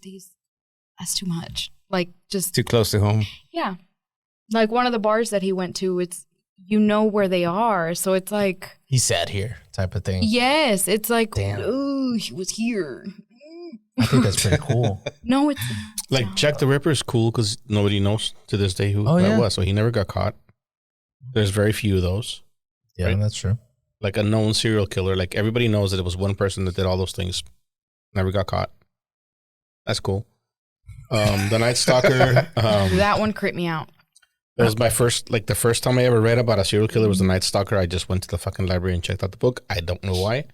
that's too much. Like, just too close to home. Yeah, like one of the bars that he went to, it's where they are, so it's like he sat here type of thing. Yes, it's like, ooh, he was here. I think that's pretty cool. No, it's like Jack the Ripper is cool because nobody knows to this day who that was, so he never got caught. There's very few of those. Yeah, right? That's true. Like a known serial killer, like everybody knows that it was one person that did all those things, never got caught. That's cool. The Night Stalker. That one creeped me out. That was my the first time I ever read about a serial killer was The Night Stalker. I just went to the fucking library and checked out the book. I don't know why.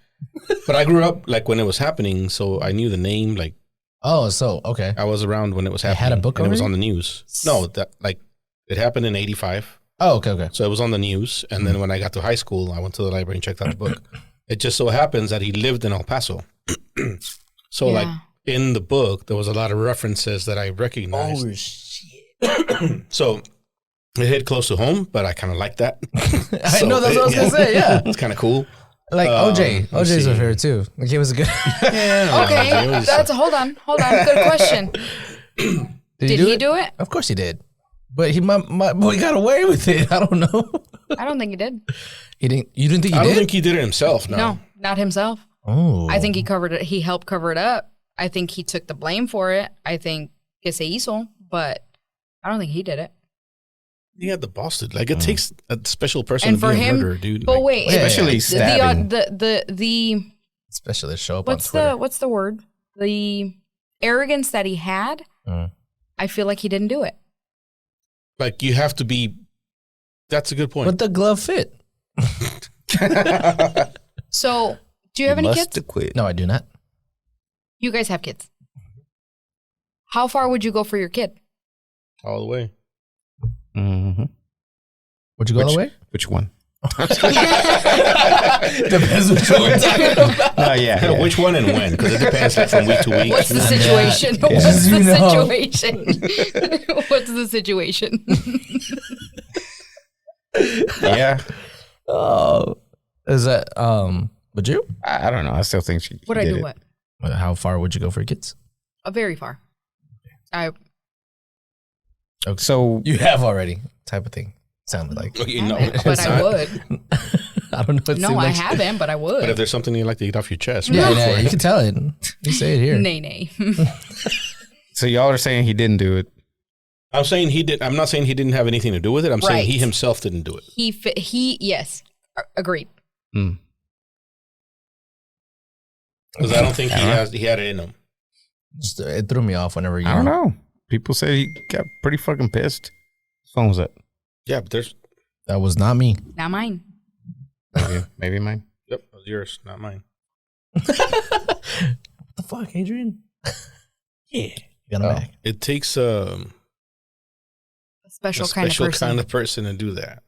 But I grew up like when it was happening, so I knew the name. Like Oh, so okay. I was around when it was They happening. had a book and it was already? on the news. No, that like it happened in '85. Oh, okay. So it was on the news. And then when I got to high school, I went to the library and checked out the book. It just so happens that he lived in El Paso. So like in the book, there was a lot of references that I recognized. Oh shit! So it hit close to home, but I kind of liked that. I know that's what I was gonna say. Yeah, It's kind of cool. like OJ's let's my see. favorite too. Like it was a good. Yeah. Okay, it was- that's hold on. Good question. Did he do it? Of course he did. But my boy got away with it. I don't know. I don't think he did. He didn't. You didn't think he I did? don't think he did it himself. No, not himself. Oh, I think he covered it. He helped cover it up. I think he took the blame for it. I think que se hizo, but I don't think he did it. He had the boss dude. Like it takes a special person And to for be a him, murderer, dude. but Like, wait, Especially stabbing. the especially show up what's on Twitter. what's the word? The arrogance that he had. I feel like he didn't do it. like you have to be. That's a good point. But the glove fit. So, do you have any kids? Quit. No, I do not. You guys have kids. How far would you go for your kid? All the way. Mm-hmm. Would you go all the way? Which one? Depends which one we're talking about. Oh yeah. Which one and when? Because it depends like from week to week. What's the situation? Yeah. What's You the know. situation? What's the situation? Yeah. Oh, is that would you? I don't know. I still think she. Would I did do it. what? How far would you go for your kids? Very far. So You have already, type of thing. Sounded like. Okay, no. But I would. I don't know. It No, seemed I like- haven't, but I would. But if there's something you like to get off your chest, Yeah, go yeah, for you it. can tell it. You say it here. Nay, nay. so y'all are saying he didn't do it. I'm saying he did. I'm not saying he didn't have anything to do with it. I'm saying Right. he himself didn't do it. Yes, agreed. Because I don't think he had it in him. Just, it threw me off whenever you. I don't know. People said he got pretty fucking pissed. Whose phone was that? Yeah, but there's. That was not me. Not mine. Maybe mine. Yep, it was yours, not mine. What the fuck, Adrian? Yeah, you got him back. It takes A special, kind of person. to do that.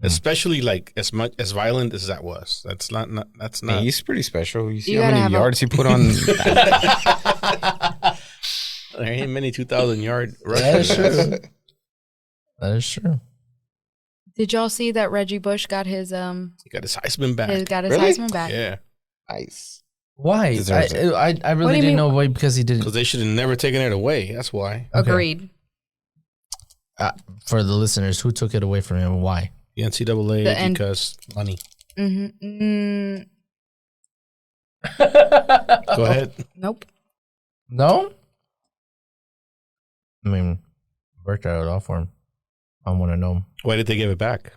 Especially like as much as violent as that was. That's not. That's Man, not. he's pretty special. You see You how gotta many have yards he put on. There ain't many 2,000-yard That is rushes. true. That is true. Did y'all see that Reggie Bush got his He got his Heisman back. Really? Heisman back? Yeah, Nice. Why? Deserves it. I What really do you didn't mean? know why because he didn't. because they should have never taken it away. That's why. Okay. Agreed. For the listeners, who took it away from him and why? The NCAA The N- because money. Mm-hmm. Go ahead. Nope. No? I mean, worked out it all for him. I want to know. Why did they give it back?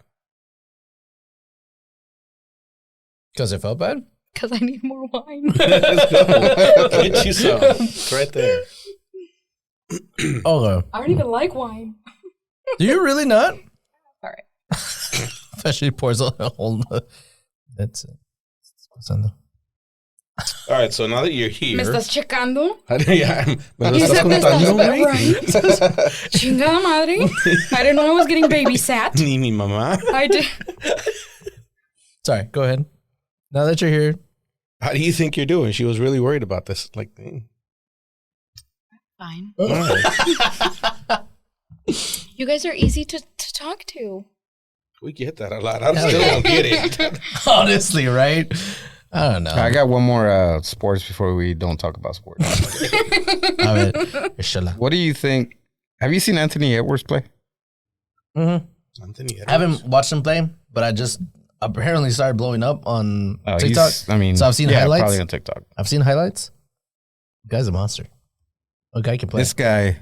Because it felt bad? Because I need more wine. Let's go. Get you some. It's right there. Okay. I don't even like wine. Do you really not? All right. Especially pours a whole. That's it. All right, so now that you're here. ¿Me estás checando? Yeah, me lo You estás said me estás contando, güey. right. Chingada madre. I didn't know I was getting babysat. Ni mi mamá. I did. Sorry, go ahead. Now that you're here, How do you think you're doing? She was really worried about this. Like, thing. Fine. All right. You guys are easy to talk to. We get that a lot. I still don't get it. honestly, right? I don't know. I got one more sports before we don't talk about sports. I mean, inshallah. What do you think? Have you seen Anthony Edwards play? Mm-hmm. Anthony I haven't watched him play, but I just apparently started blowing up on Oh, TikTok. I mean, So I've seen yeah, highlights? probably on TikTok. I've seen highlights. The guy's a monster. A guy can play. This guy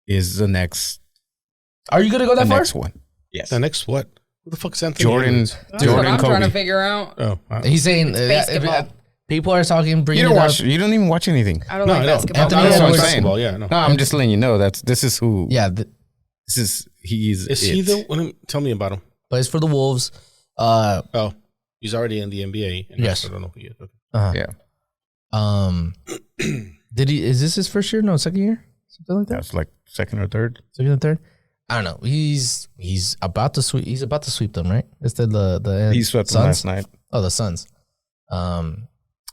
is the next. Are you gonna go The that far? next one. Yes. The next what? Who the fuck's Anthony Jordan. Edwards? That's what Jordan I'm trying to Kobe. figure out. Oh, He's saying basketball. people are talking. You Bringing don't it watch. up. You don't even watch anything. I don't No, like I know. basketball. Anthony That's what I'm Edwards. saying. Basketball, yeah, no. No, I'm just letting you know this is who. Yeah, This is he's. Is he the? Tell me about him. plays for the Wolves. Oh, he's already in the NBA. And Yes. I don't know who he is. Okay. Uh-huh. Yeah. Is this his first year? No, second year? Something like that? That's like second or third. Second or third? I don't know. He's about to sweep. He's about to sweep them, right? It's the He swept them last night. Oh, the Suns.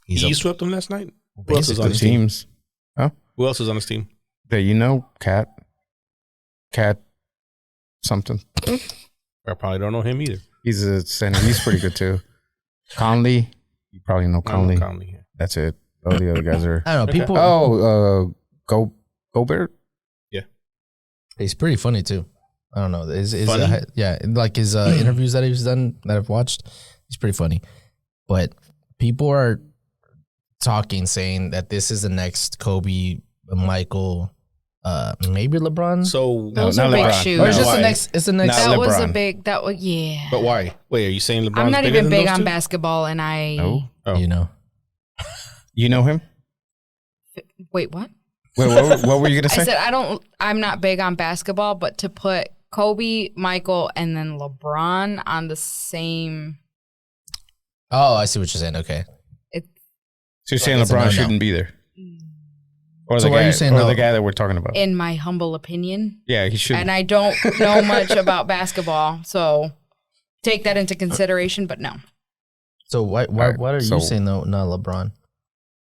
He swept them last night. Who else is on his teams? Huh? Who else is on his team? Yeah, Cat something. I probably don't know him either. He's a center. He's pretty good too. Conley, you probably know Conley. Conley, yeah. That's it. All the other guys are. I don't know. Okay. People. Gobert. Yeah, he's pretty funny too. I don't know. Funny? Like his interviews that he's done that I've watched. He's pretty funny, but people are talking, saying that this is the next Kobe, Michael, maybe LeBron. So those are big shoes. Or it's just Why? the next. It's the next. Not That was LeBron. a big. That was yeah. But why? Wait, are you saying LeBron's I'm not bigger even than big those on two? basketball, and I. No. Oh. You know. You know him? Wait, what? Wait, what were you gonna say? I said I'm not big on basketball, but to put Kobe, Michael, and then LeBron on the same. Oh, I see what you're saying. Okay. So you're saying It's a LeBron no-no. shouldn't be there? Or So the why are guy, you saying or no? the guy that we're talking about? In my humble opinion, Yeah, he should. and I don't know much about basketball, so take that into consideration. But no, So why right, are you so- saying no? Not LeBron.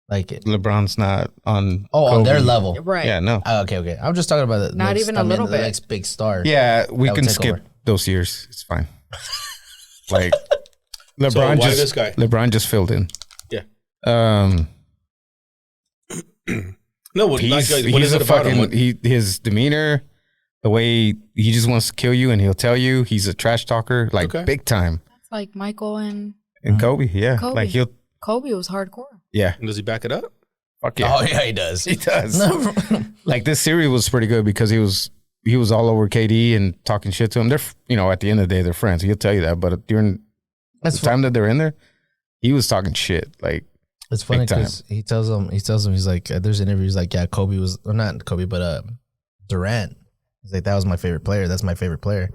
Like it. LeBron's not on. On their Kobe. level. right? Yeah, no. Okay. I'm just talking about the Not next, even a little the bit. next big star. Yeah, we That would can take skip over. those years. It's fine. Like LeBron So why just this guy? LeBron just filled in. Yeah. No, what He's is it a about him? fucking his demeanor, the way he just wants to kill you, and he'll tell you he's a trash talker, like Okay. big time. It's like Michael and And Kobe, yeah, Kobe. like he'll, Kobe was hardcore. yeah, Does he back it up? fuck yeah, Oh yeah, he does. he does. No. Like this series was pretty good because he was all over KD and talking shit to him. They're at the end of the day they're friends. He'll tell you that, but during That's the time that they're in there, he was talking shit. Like It's funny Big time. because he tells him he's like there's interviews like Kobe was or not Kobe but Durant. He's like that was my favorite player. That's my favorite player.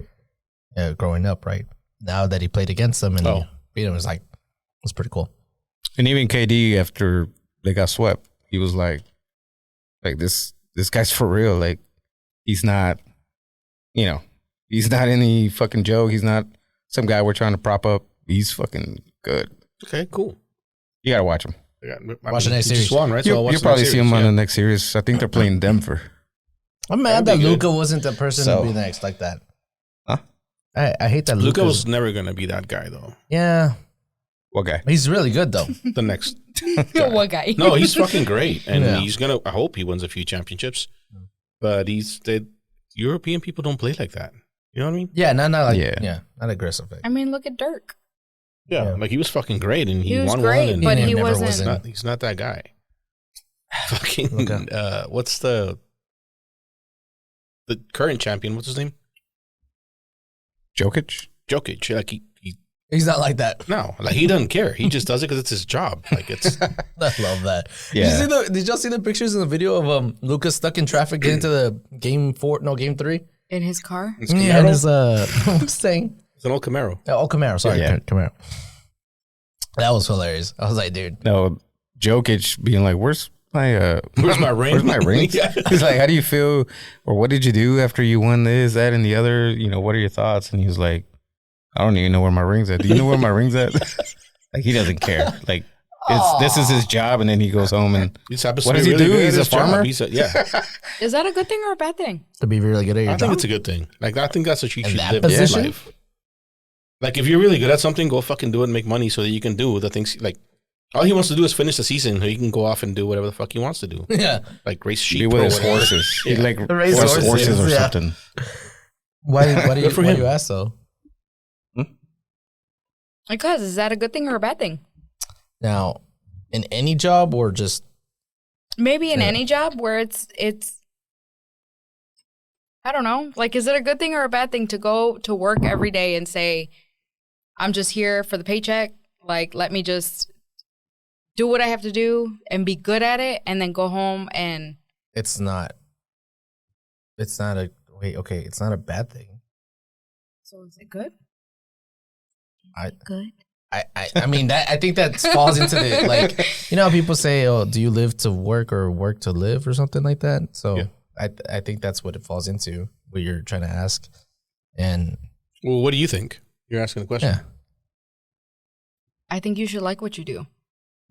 Growing up, right? Now that he played against them and he beat him, it's like it's pretty cool. and even KD after they got swept, he was like this guy's for real. Like he's not, he's not any fucking joke. He's not some guy we're trying to prop up. He's fucking good. Okay, cool. You gotta watch him. Watch the next he just series. won, right? So I'll watch You'll the probably next see him series, on yeah. the next series. I think they're playing Denver. I'm mad That'd that be Luca good. wasn't the person So- to be next like that. Huh? I hate that Luka Luca was never gonna be that guy though. Yeah, What guy? he's really good though. The next, What guy? no, he's fucking great, and Yeah. he's gonna. I hope he wins a few championships, but European people don't play like that. You know what I mean? Yeah, not like Yeah. not aggressive. I mean, look at Dirk. Yeah, Yeah. like he was fucking great, and He was won great, one. And but He he never wasn't. was in- he's not that guy. Fucking Okay. What's the current champion? What's his name? Jokic? Jokic. Like he He's not like that. no, like he doesn't care. He just does it because it's his job. Like it's I love that. Yeah. Did y'all see the pictures in the video of Luca stuck in traffic getting to the game 3? In his car? it's Yeah, and Camaro. his Mustang. It's an old Camaro. Oh, Camaro. Sorry, Yeah. Camaro. That was hilarious. I was like, dude. No, Jokic being like, where's my Where's my ring? Where's my ring? Yeah. He's like, how do you feel, or what did you do after you won this, that, and the other? What are your thoughts? And he was like, I don't even know where my ring's at. Do you know where my ring's at? Like he doesn't care. Like this is his job, and then he goes home and This happens to What be does he really do? good at He's a his job. farmer? Yeah, Is that a good thing or a bad thing? To be really good at your I job. think it's a good thing. Like I think that's what you In should that live position? in life. Like if you're really good at something, go fucking do it and make money so that you can do the things. Like all he wants to do is finish the season, so he can go off and do whatever the fuck he wants to do. Yeah. Like race sheep be with or his whatever. horses. Yeah. He like Race horse horses, horses or yeah. something. Why do Good for him. you ask though? Because is that a good thing or a bad thing? Now, in any job or just Maybe in Yeah. any job where it's I don't know. Like, is it a good thing or a bad thing to go to work every day and say, I'm just here for the paycheck? Like, let me just do what I have to do and be good at it and then go home and it's not a bad thing. so is it good? I- Good. I mean that I think that falls into the like, you know how people say, oh, do you live to work or work to live or something like that? So I think that's what it falls into, what you're trying to ask. And well, what do you think? You're asking the question. yeah. I think you should like what you do.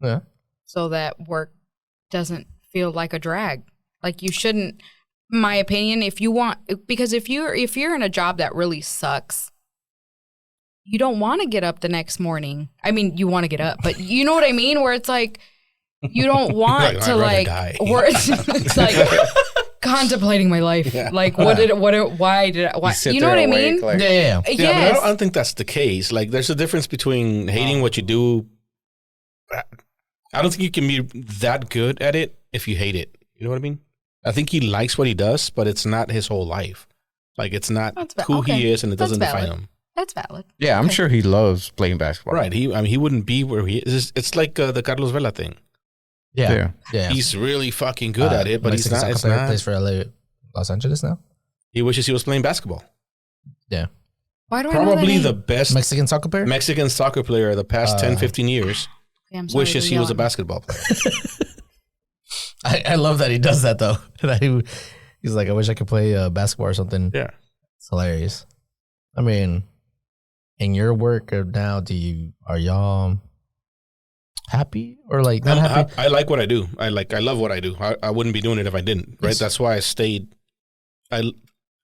Yeah. So that work doesn't feel like a drag. Like you shouldn't, my opinion, if you want, because if you're in a job that really sucks, you don't want to get up the next morning. I mean, you want to get up, but you know what I mean? Where it's like, you don't want to like, where it's like contemplating my life. Yeah. Like, why did you know what I mean? Like, yeah. But I don't think that's the case. Like, there's a difference between hating what you do. I don't think you can be that good at it if you hate it. You know what I mean? I think he likes what he does, but it's not his whole life. Like, it's not who he is, and it doesn't define him. That's valid. Yeah, I'm sure he loves playing basketball. Right. He wouldn't be where he is. It's like the Carlos Vela thing. Yeah. He's really fucking good at it, but Mexican he's not. Soccer player plays for Los Angeles now. He wishes he was playing basketball. Yeah. Why do I know Probably that the best Mexican soccer player of the past 10, 15 years wishes he was a basketball player. I love that he does that though. He's like, I wish I could play basketball or something. Yeah. It's hilarious. I mean, in your work now, are y'all happy or like not happy? I like what I do. I love what I do. I wouldn't be doing it if I didn't. Right. Yes. That's why I stayed. I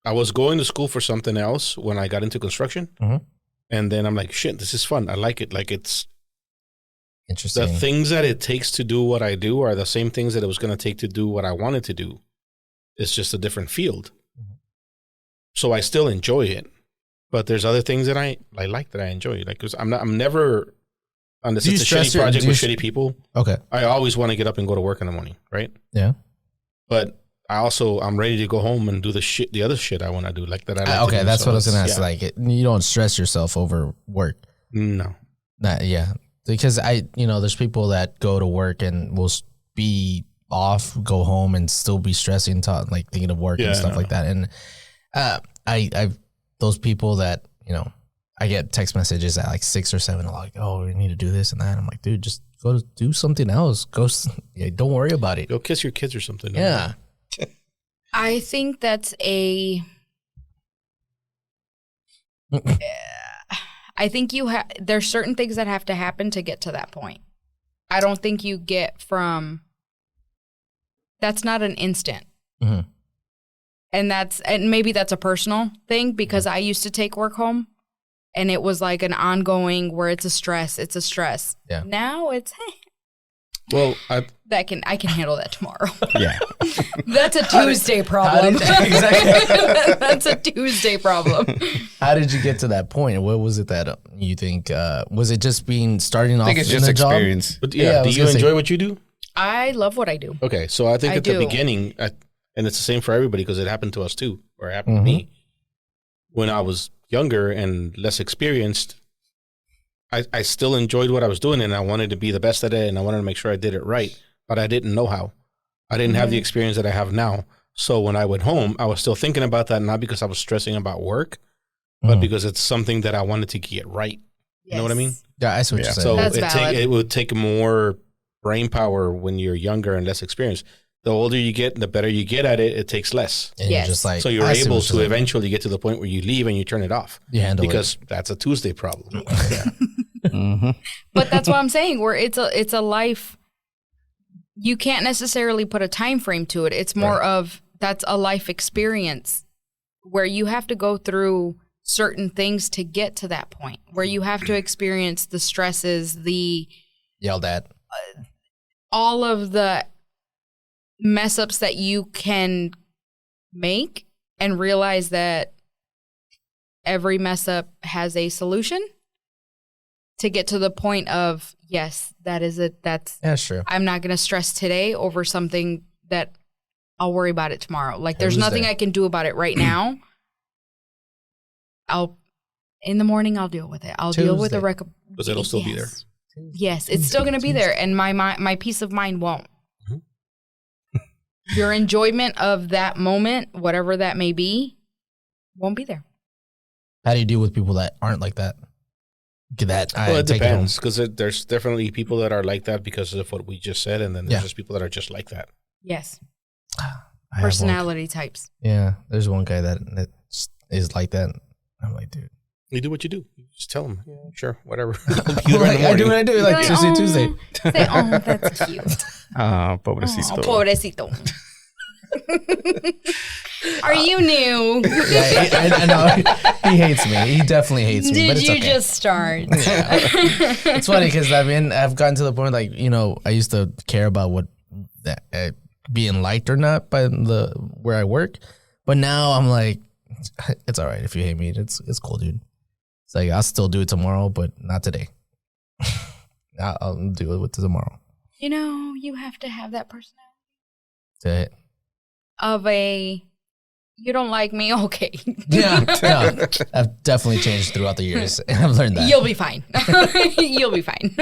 was going to school for something else when I got into construction, and then I'm like, shit, this is fun. I like it. Like it's interesting. The things that it takes to do what I do are the same things that it was going to take to do what I wanted to do. It's just a different field. So I still enjoy it. But there's other things that I like that I enjoy. Like, cause I'm never, unless it's a shitty project with shitty people. Okay. I always want to get up and go to work in the morning, right? Yeah. But I'm ready to go home and do the other shit I want to do, like that. I like okay, to do. that's so what I was gonna ask. Yeah. Like, you don't stress yourself over work. No. Yeah, because there's people that go to work and will be off, go home, and still be stressing, like thinking of work and stuff like that. And I've those people that, I get text messages at like 6 or 7, like, oh, we need to do this and that. I'm like, dude, just go do something else. Don't worry about it. Go kiss your kids or something. Yeah. I think that's I think there's certain things that have to happen to get to that point. I don't think you get that's not an instant. Mm-hmm. And maybe that's a personal thing because I used to take work home and it was like an ongoing where it's a stress. Yeah. Now it's, well, I can handle that tomorrow. Yeah. That's a Tuesday problem. Exactly. That's a Tuesday problem. How did you get to that point? What was it that you think, was it just starting off in the job? Experience. But do you enjoy what you do? I love what I do. Okay. So I think the beginning, and it's the same for everybody because it happened to us too, or it happened to me. When I was younger and less experienced, I still enjoyed what I was doing and I wanted to be the best at it and I wanted to make sure I did it right, but I didn't know how. I didn't have the experience that I have now. So when I went home, I was still thinking about that, not because I was stressing about work, but because it's something that I wanted to get right. You know what I mean? Yeah, I see what you're saying. So it would take more brain power when you're younger and less experienced. The older you get, the better you get at it. It takes less. And you're just like, so you're able to eventually get to the point where you leave and you turn it off. You handle because that's a Tuesday problem. But that's what I'm saying. Where it's a life. You can't necessarily put a time frame to it. It's more of that's a life experience where you have to go through certain things to get to that point. Where you have to experience the stresses, the yelled at, all of the mess ups that you can make and realize that every mess up has a solution to get to the point of, yes, that's sure. I'm not going to stress today over something that I'll worry about it tomorrow. Like there's nothing I can do about it right now. In the morning, I'll deal with it. I'll deal with the because it'll still be there. Yes, it's still going to be there. And my peace of mind won't. Your enjoyment of that moment, whatever that may be, won't be there. How do you deal with people that aren't like that? that Well, it take it home. depends because there's definitely people that are like that because of what we just said, and then there's just people that are just like that. Yes. I have Personality types. Yeah, there's one guy that is like that. I'm like, dude. You do what you do. You just tell them, yeah, sure, whatever. I do what I do. Like Tuesday. Say, oh, that's cute. Pobrecito. Oh, pobrecito. Are you new? Yeah, I know. He hates me. He definitely hates me. But Did it's you okay. just start? Yeah. It's funny because I've gotten to the point like I used to care about what being liked or not by the where I work, but now I'm like, it's all right if you hate me. It's cool, dude. It's like I'll still do it tomorrow, but not today. I'll do it with tomorrow. You have to have that personality That's it. of a. You don't like me, okay? Yeah, I've definitely changed throughout the years. I've learned that. You'll be fine. You'll be fine.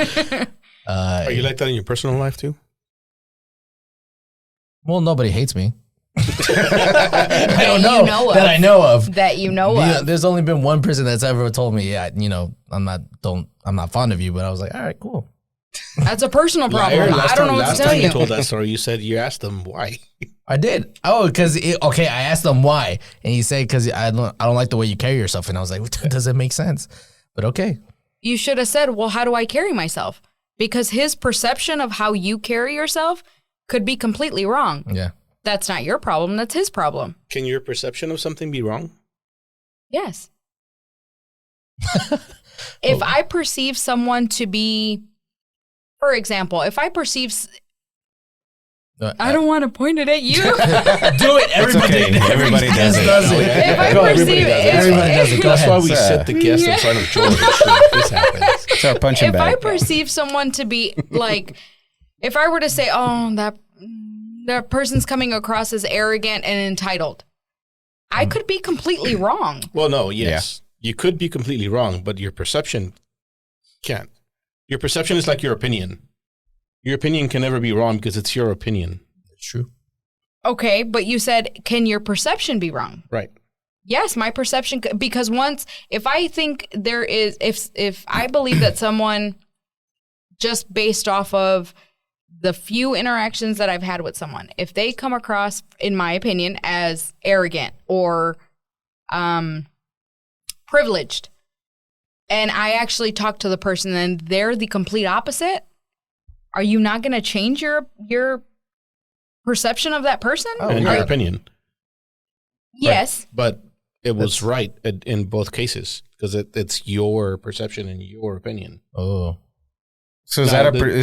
Are you like that in your personal life too? Well, nobody hates me. I don't know, you know that of. I know of. That you know of. There's only been one person that's ever told me, yeah, I'm not fond of you, but I was like, all right, cool. That's a personal problem. I don't know what to Last tell time you you. told that story, you asked them why. I did. Oh, because I asked him why, and he said because I don't like the way you carry yourself, and I was like, does it make sense? But okay. You should have said, well, how do I carry myself? Because his perception of how you carry yourself could be completely wrong. Yeah. That's not your problem. That's his problem. Can your perception of something be wrong? Yes. If I perceive someone to be, for example, if I perceive... I don't want to point it at you. Do it. Everybody, Everybody does it. If I Go, perceive... everybody does it. Go That's ahead. why we set the guest in front of George. So this happens. It's our punching If I bag. perceive someone to be like... If I were to say, oh, that person's coming across as arrogant and entitled, I could be completely wrong. Well, no, yes. You could be completely wrong, but your perception can't. Your perception is like your opinion. Your opinion can never be wrong because it's your opinion. It's true. Okay, but you said, can your perception be wrong? Right. Yes, my perception, because if I think there is, if I believe that someone, just based off of the few interactions that I've had with someone, if they come across, in my opinion, as arrogant or privileged, and I actually talk to the person and they're the complete opposite, are you not going to change your perception of that person? And your opinion. Yes. But it was right in both cases because it's your perception and your opinion. Oh. So is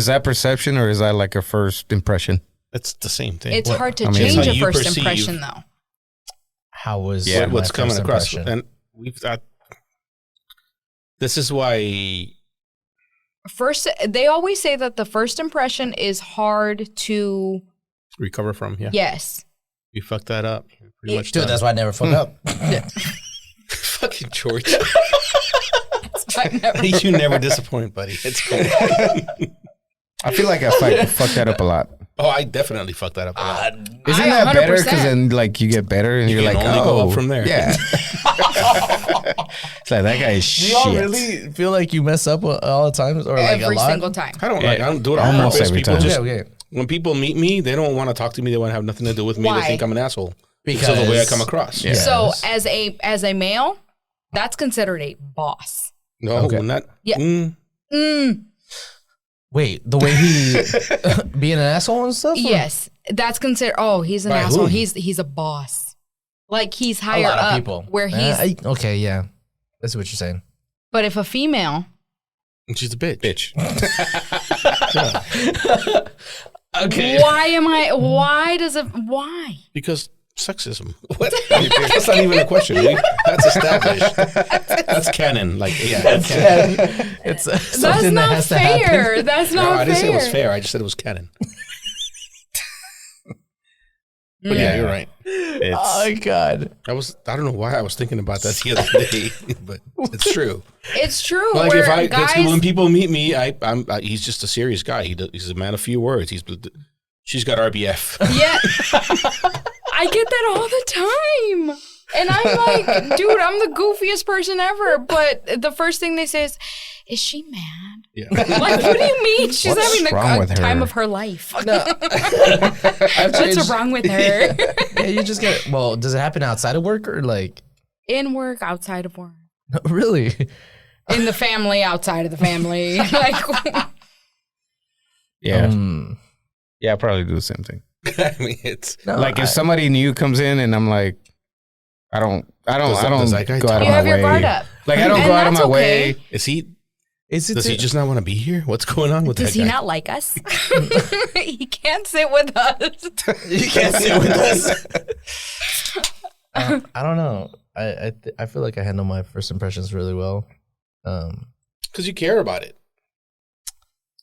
that perception or is that like a first impression? It's the same thing. It's hard to I mean, change it's how a you first perceive- impression, though. How was what's my coming first across. impression? And we've got... This is why... First, they always say that the first impression is hard to... recover from, yeah. Yes. You fucked that up. You're pretty much Dude, done. that's why I never fuck up. Fucking George. I've never- You never disappoint, buddy. It's cool. I feel like I fucked that up a lot. Oh, I definitely fucked that up a lot. Isn't I that better? 100%. Because then like you get better and You you're can like, only go oh, up from there. Yeah. It's like that guy is Do shit. y'all really feel like you mess up all the time or like a Every lot? single time. I don't do it on Almost purpose. every People time. just Okay. when people meet me, they don't want to talk to me. They want to have nothing to do with me. Why? They think I'm an asshole because Because of the way I come across. Yeah. So as a male, that's considered a boss. No, Okay. not. Yeah. Wait, the way he being an asshole and stuff? Or? Yes, that's considered. Oh, he's an By asshole. whom? He's a boss. Like he's A higher lot of up. people. Where he's. Okay, yeah. That's what you're saying. But if a female, She's a bitch. Okay. why? Because sexism. What? That's not even a question. That's established. That's canon. Like, yeah. That's It's That's something that not has to happen. fair. That's No, not I didn't say it was fair. fair. I just said it was canon. But yeah, you're right. Oh my god. I don't know why I was thinking about that the other day, but it's true. It's true. Like where when people meet me, he's just a serious guy. He's a man of few words. She's got RBF. Yeah. I get that all the time. And I'm like, dude, I'm the goofiest person ever. But the first thing they say is she mad? Yeah. Like, what do you mean? She's What's having wrong with the her? time of her life. No. What's wrong with her? Yeah, you just get. Well, does it happen outside of work or like? In work, outside of work. Really? In the family, outside of the family. Like, Yeah. Yeah, I probably do the same thing. I mean, it's No, Like if somebody new comes in and I'm like, I don't Does that guy go out talk? of you my have your guard way. up. Like I don't And go out of that's my okay. way. is he? is it? Does he just not want to be here? What's going on with Does that he guy? not like us? He can't sit with us. You can't sit with us. I don't know. I feel like I handle my first impressions really well. Because you care about it.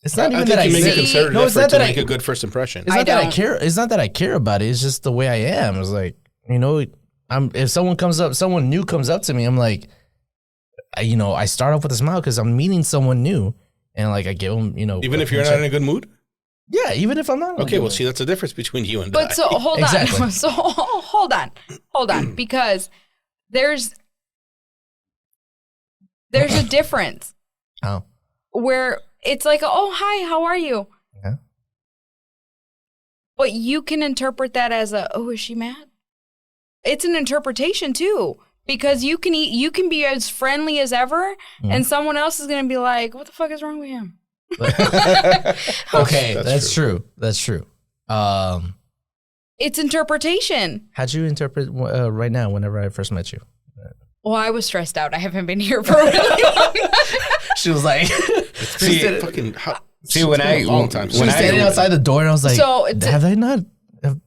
It's not I even think that you I make a say. concerted No, it's effort not to that make I. a good first impression. It's I not that I don't. care. It's not that I care about it. It's just the way I am. It's like, you know, if someone new comes up to me, I'm like, I start off with a smile because I'm meeting someone new, and like I give them, Even if you're not in a good mood? yeah, even if I'm not. in a Okay, good well, mood. see, that's the difference between you and I. But so hold Exactly. on. So hold on, because there's a difference Oh, where it's like, oh hi, how are you? Yeah. But you can interpret that as is she mad? It's an interpretation too, because you can be as friendly as ever, and someone else is gonna be like, what the fuck is wrong with him? okay, That's that's true. That's true. It's interpretation. How'd you interpret right now? Whenever I first met you, Well, I was stressed out. I haven't been here for a really long time. she was like, See, fucking, See, when I- a long time. she was standing outside the door, and I was like, So, have they not?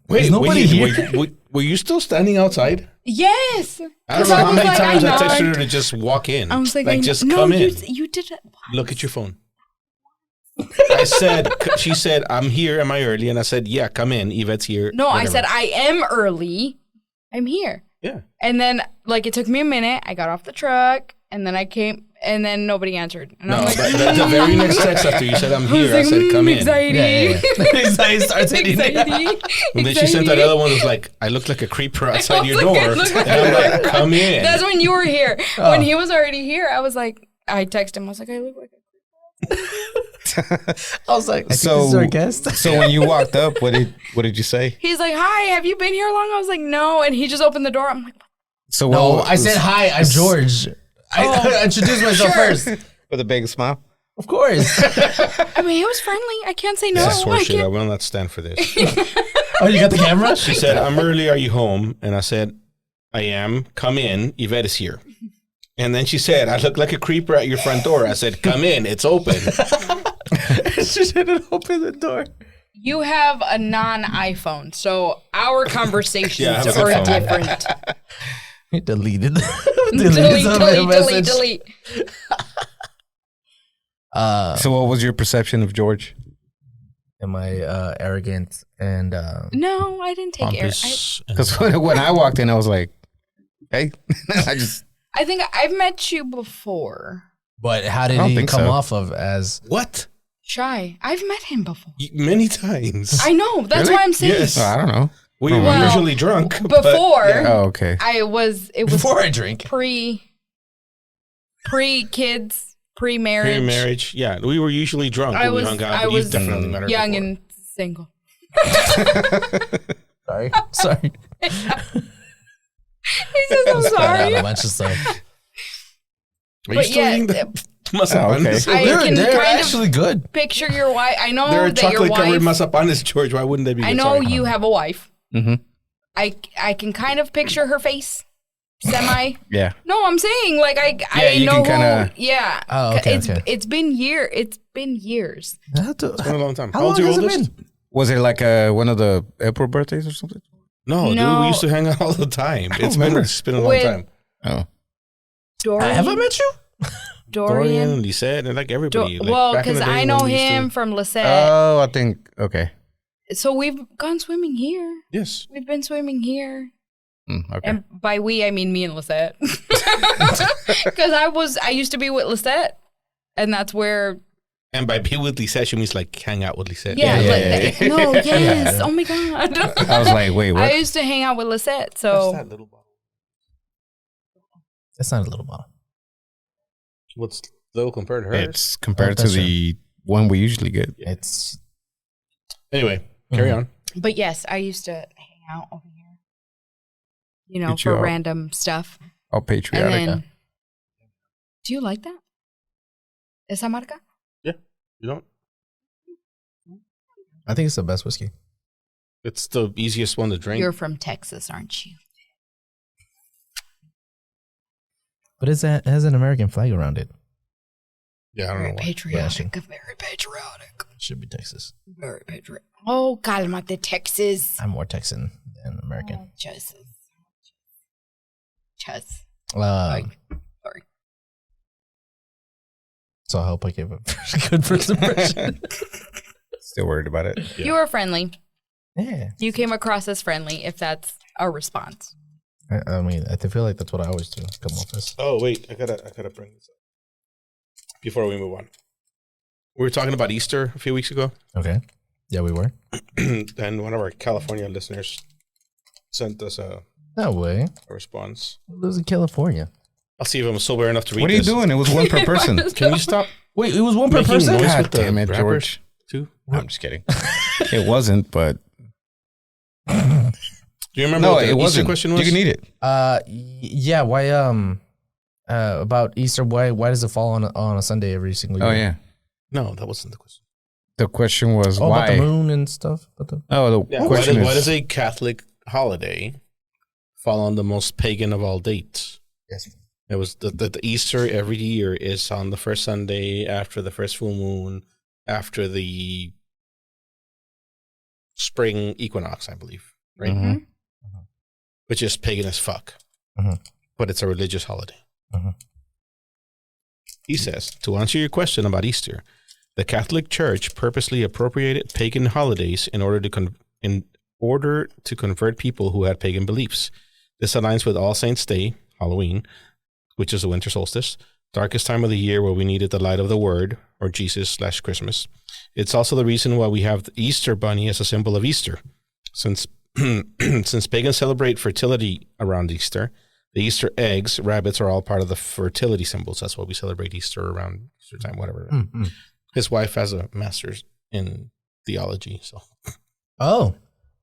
Wait, is nobody here? Were you still standing outside? Yes. I don't 'Cause know how was many like, times I knocked. texted her to just walk in. I was like, just no, come in. You did it. Look at your phone. She said, I'm here. Am I early? And I said, yeah, come in. Yvette's here. No, I whatever. said, I am early. I'm here. Yeah. And then, like, it took me a minute. I got off the truck, and then I came, and then nobody answered. And No, I'm like, but the very next text after you said, I'm here, I said, come in. anxiety. Anxiety starts hitting. Anxiety. And then she sent that other one that was like, I look like a creeper outside your door. And I'm like, come in. That's when you were here. When he was already here, I was like, I texted him. I was like, I look like a I was like, I think So- this is our guest. So when you walked up, what did you say? He's like, hi, have you been here long? I was like, no. And he just opened the door. I'm like, So No, what I said hi. I'm George. I introduced myself first. with a big smile. Of course. I mean, he was friendly. I can't say no. This is I horseshit. I can't- will not stand for this. Oh, you got the camera? She said, I'm early. Are you home? And I said, I am. Come in. Yvette is here. And then she said, I look like a creeper at your front door. I said, come in. It's open. She didn't open the door. You have a non-iPhone, so our conversations Yeah, I have a are phone. different. He deleted. delete. So what was your perception of George? Am I arrogant and No, I didn't take air. Pompous. Because when I walked in, I was like, hey, I think I've met you before. but how I did don't he think come so. off of as What? Shy. I've met him before. Many times. I know. That's Really? why I'm saying. Yes. oh, I don't know. We were Well, usually drunk. Before, But, yeah. Oh, okay. it was before I drink? pre-kids, pre-marriage. Pre-marriage. Yeah. We were usually drunk when we hung out. I but was you definitely met her young before. and single. Sorry. Sorry. He says, I'm Cut out sorry. a bunch of stuff. Are you But still yeah, eating the mazapanes? I They're, can they're kind of actually good. picture your wife. I know They're that your chocolate-covered wife. mazapanes, George. Why wouldn't they be good? I know Sorry. you have a wife. Mm-hmm. I can kind of picture her face. Semi. Yeah. No, I'm saying like I you know can kinda- who. Yeah. Oh, okay, It's okay. it's been years. It's been a long time. How How old's long your has it oldest? been? Was it like one of the April birthdays or something? No, dude. No. We used to hang out all the time. It's remember. been a long With- time. Oh. Dorian. Have I met you? Dorian, Dorian. Lisette, and like everybody. Like, Well, back in because the day I when know we used to- him from Lisette. Oh, I think, okay. So we've gone swimming here. Yes. We've been swimming here. Okay. And by we, I mean me and Lisette. Because I used to be with Lisette. And that's where, And by be with Lisette, she means like hang out with Lisette. yeah. Yeah. No, yes. Oh my God. I was like, wait, what? I used to hang out with Lisette. So that little bottle? That's not a little bottle. What's little compared to hers? It's compared to that's the one we usually get. It's Anyway, carry on. But yes, I used to hang out over here. You know, Get you for out. random stuff. All And patriotic. then, do you like that? Esa marca? Yeah, you don't. I think it's the best whiskey. It's the easiest one to drink. You're from Texas, aren't you? But it has an American flag around it. Yeah, I don't know Very why. patriotic. Very patriotic. Should be Texas. Very patriotic. Oh, cálmate, Texas. I'm more Texan than American. Oh, Jesus. Chess. Sorry. So I hope I gave a good first impression. Still worried about it. Yeah. You were friendly. Yeah. You came across as friendly, if that's a response. I mean, I feel like that's what I always do. Come off as. Oh wait, I gotta bring this up before we move on. We were talking about Easter a few weeks ago, Okay. Yeah, we were. and one of our California listeners sent us a No way. response. It was in California. I'll see if I'm sober enough to read What are you this. doing? It was one per person. Can you stop Wait, it was one per making person? noise God with the damn it, rappers George. too? I'm just kidding. It wasn't, but Do you remember no, what the it Easter wasn't. question was? You can eat it. Yeah. Why? About Easter. Why does it fall on a Sunday every single year? Oh yeah. No, that wasn't the question. The question was Oh, why. about the moon and stuff. Oh, the Yeah, why question why is does a Catholic holiday fall on the most pagan of all dates? Yes. It was the Easter every year is on the first Sunday after the first full moon, after the spring equinox, I believe, right? Mhm. Which is pagan as fuck, Mhm. but it's a religious holiday. Mhm. He says, to answer your question about Easter, the Catholic Church purposely appropriated pagan holidays in order to convert people who had pagan beliefs. This aligns with All Saints' Day, Halloween, which is the winter solstice, darkest time of the year where we needed the light of the Word, or Jesus/Christmas. It's also the reason why we have the Easter bunny as a symbol of Easter. Since pagans celebrate fertility around Easter, the Easter eggs, rabbits, are all part of the fertility symbols. That's why we celebrate Easter around Easter time, whatever. Mm-hmm. His wife has a master's in theology, so. Oh.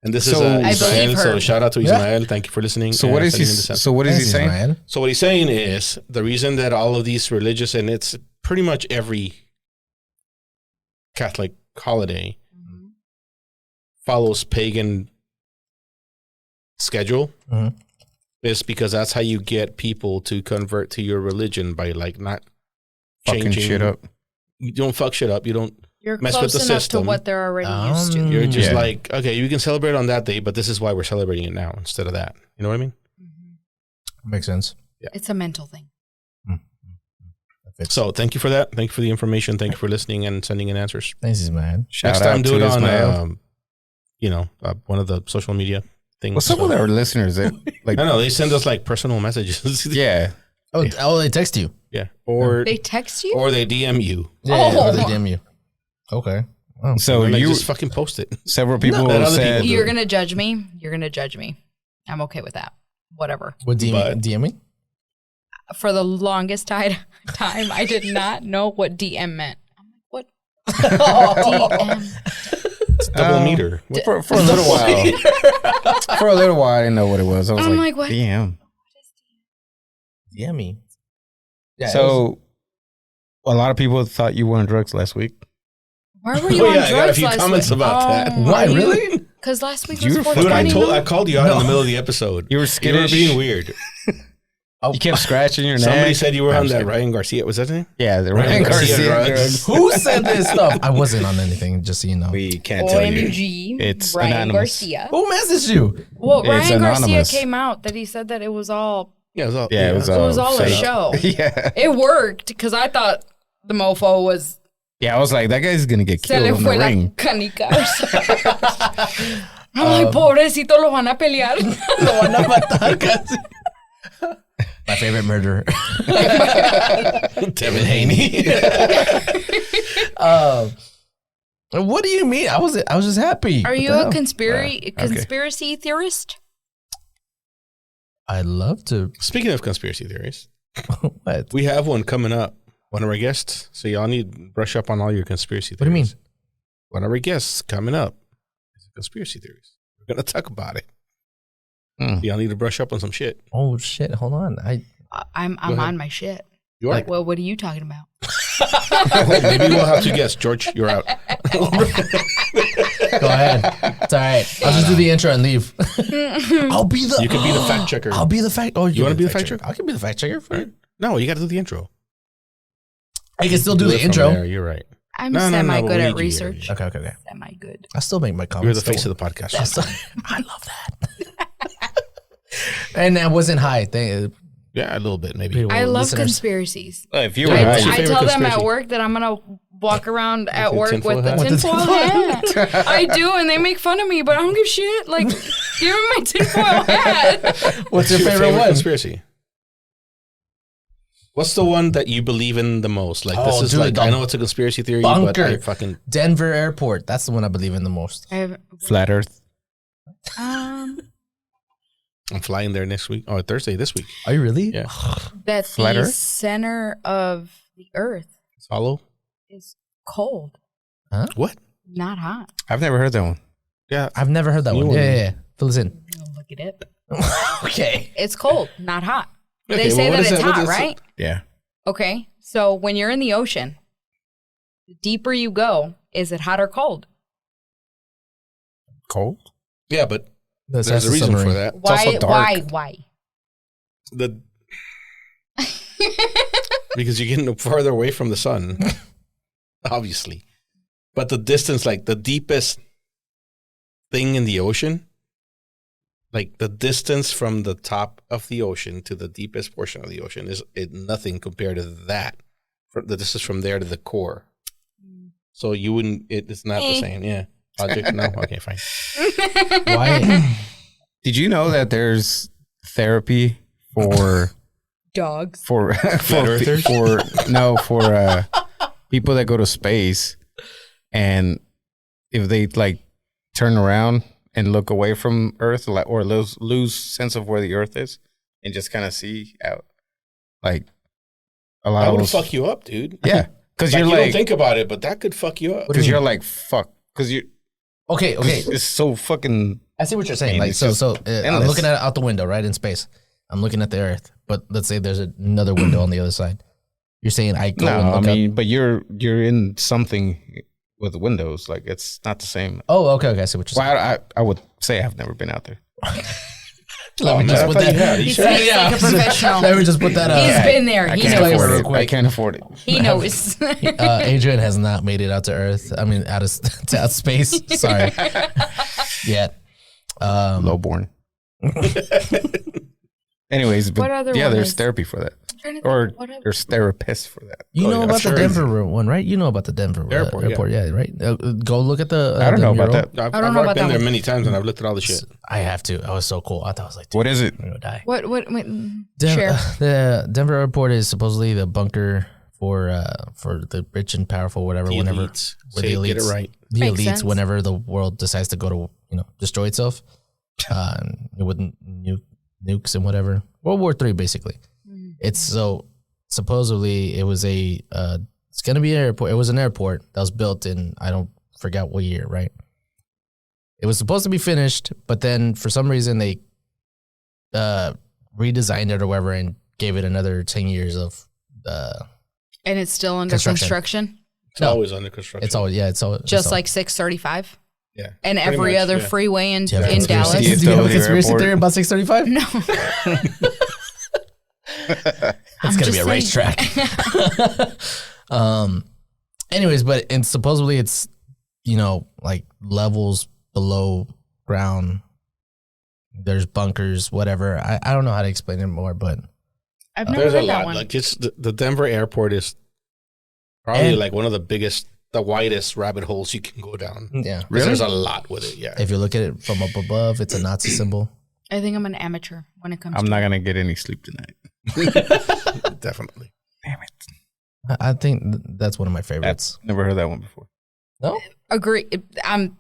And this So- is I Ismael, believe so her. shout out to Yeah. Ismael. Thank you for listening. So and what is he? sending in the sense. So what is he Thanks, saying? Ismael. So what he's saying is the reason that all of these religious, and it's pretty much every Catholic holiday follows pagan schedule, Mhm. is because that's how you get people to convert to your religion by like not Fucking changing shit up. You don't fuck shit up. You don't. You're Mess close with the enough system. to what they're already used to. You're just Yeah. like, okay, you can celebrate on that day, but this is why we're celebrating it now instead of that. You know what I mean? Makes sense. It's a mental thing. So thank you for that. Thank you for the information. Thank you for listening and sending in answers. Thanks, Ismael. Shout Next out time, do to it on, Ismael. one of the social media things. What's up with our listeners? That like, I know they send us like personal messages. yeah, Oh, they text you. yeah, or They text you? or they DM you. Yeah, Oh. or they DM you. Okay. Oh. so And they you just fucking post it. several people let other said people do You're going to judge me. You're going to judge me. I'm okay with that. Whatever. What But- DM me? For the longest time, I did not know what DM meant. I'm like, what? DM. It's double meter. for a little while. For a little while, I didn't know what it was. I was I'm like, like, what? damn. DM me. Yeah, it was- So a lot of people thought you were on drugs last week. Why were you Oh, on yeah, I got a drugs few last comments week? about that. Why, really? Because last week You was were 420. Dude, I no? called you out in the middle of the episode. You were You were skittish. being weird. You kept scratching your neck. Somebody said you were I'm on just that kidding. Ryan Garcia. Was that his name? Yeah, the Ryan Ryan Garcia Garcia drugs. drugs. Who said this stuff? I wasn't on anything, just so you know. We can't tell you. OMG. It's Ryan anonymous. Garcia. Who messaged you? Well, It's Ryan Garcia anonymous. came out that he said that it was all Yeah, it was all. Yeah, it was it was all a fake. show. Yeah. It worked because I thought the mofo was Yeah, I was like, that guy's gonna get se killed le in the fue la ring. canica. I'm like, pobrecito, lo van a pelear. Lo van a matar casi. My favorite murderer. Devin Haney. What do you mean? I was just happy. Are What you the a hell? conspiracy theorist? I'd love to. Speaking of conspiracy theories, What? We have one coming up. One of our guests. So y'all need to brush up on all your conspiracy theories. What do you mean? One of our guests coming up is conspiracy theories. We're going to talk about it. Y'all need to brush up on some shit. Oh shit! Hold on. I'm on my shit. You are? Well, what are you talking about? Maybe we'll have to guess. George, you're out. Go ahead. It's all right. I'll just do the intro and leave. I'll be the. You can be the fact checker. I'll be the fact. Oh, You want to be the fact checker? I can be the fact checker. No, you got to do the intro. I can still do the it from intro. there, you're right. I'm No, semi-good but we at need you research. here. Okay. Semi-good. I still make my You're comments. the face of the podcast. I love that. And I wasn't high. Yeah, a little bit, maybe. I love Listeners. conspiracies. If you were What's high, your I favorite tell them at conspiracy? work that I'm going to walk around at the work tinfoil with the hat? With the tinfoil hat. I do, and they make fun of me, but I don't give shit. Like, give me my tinfoil hat. What's your favorite one? conspiracy? What's the one that you believe in the most? Like, this is dude, like, the I know it's a conspiracy theory, bunker. but I fucking... Denver Airport. That's the one I believe in the most. flat Earth. I'm flying there next week. Oh, Thursday this week. Are you really? Yeah. That's Flat the Earth? center of the Earth It's hollow. is cold, What? not hot. I've never heard that one. Yeah. I've never heard that New one. one. Yeah. Fill us in. Look it up. Okay. It's cold, not hot. Okay, They say well, what that is it's that? What hot, is it? right? Yeah. Okay, so when you're in the ocean, the deeper you go, is it hot or cold? Cold? Yeah, but That's there's a reason submarine. for that. Why? also dark. Why? The because you're getting farther away from the sun, obviously. But the distance, like the deepest thing in the ocean, like the distance from the top of the ocean to the deepest portion of the ocean is nothing compared to that. The distance from there to the core. So you wouldn't. It's not the same. Yeah. Logic? No. Okay. Fine. Why? Did you know that there's therapy for Dogs. for people that go to space, and if they like turn around and look away from Earth, like, or lose sense of where the Earth is, and just kind of see out, like a lot That of would those. fuck you up, dude. Yeah, because Like, you're you don't like, think about it, but that could fuck you up. because you're like, fuck, because you. Okay. It's so fucking. I see what you're saying. I mean, Like, it's so just I'm endless. looking at it out the window, right, in space. I'm looking at the Earth, but let's say there's another window on the other side. You're saying I go and No, I look mean, up. but you're in something with windows. Like, it's not the same. Oh, okay. I see what you're saying. Well, I would say I've never been out there. Let me man, just I put thought you that. had. You He sure? speaks like a professional. Let me just put that. He's been there. I He can't knows. afford real it. quick. I can't afford it. He knows. Adrian has not made it out to Earth. I mean, out of space. Sorry. Yet. Lowborn. Anyways, but What other yeah, one there's is- therapy for that, Trying to think or what other- there's therapists for that. You know yeah, about sure. the Denver one, right? You know about the Denver Airport, yeah, right? Go look at the. I don't the know about mural. that. I've I don't know already about been that there one. many times, and I've looked at all the shit. I have to. I was so cool. I thought I was like, dude, What is it? I'm gonna die. Wait, Den- share. The Denver airport is supposedly the bunker for the rich and powerful, whatever. The whenever elites. where Say, the elites, get it right. the Makes elites, sense. whenever the world decides to go to destroy itself, with nukes and whatever. World War III, basically. It's so supposedly it was it's gonna be an airport. It was an airport that was built in I don't forget what year, right? It was supposed to be finished, but then for some reason they redesigned it or whatever and gave it another 10 years of And it's still under Construction. construction? It's No. always under construction. it's always Just like 635? yeah. And Pretty every much, other yeah. freeway in Do you have a in conspiracy- Dallas? Do you have a DFW conspiracy airport. theory about 635? No. It's gonna be a racetrack. Anyways, and supposedly it's like levels below ground. There's bunkers, whatever. I don't know how to explain it more, but I've never There's a heard that lot. one. Like it's the Denver airport is probably And- like one of the biggest, the widest rabbit holes you can go down. yeah. 'Cause There's a lot with it. Yeah. If you look at it from up above, it's a Nazi symbol. I think I'm an amateur when it comes I'm to not gonna get any sleep tonight. Definitely. Damn it! I think that's one of my favorites. Never heard that one before. No? agree.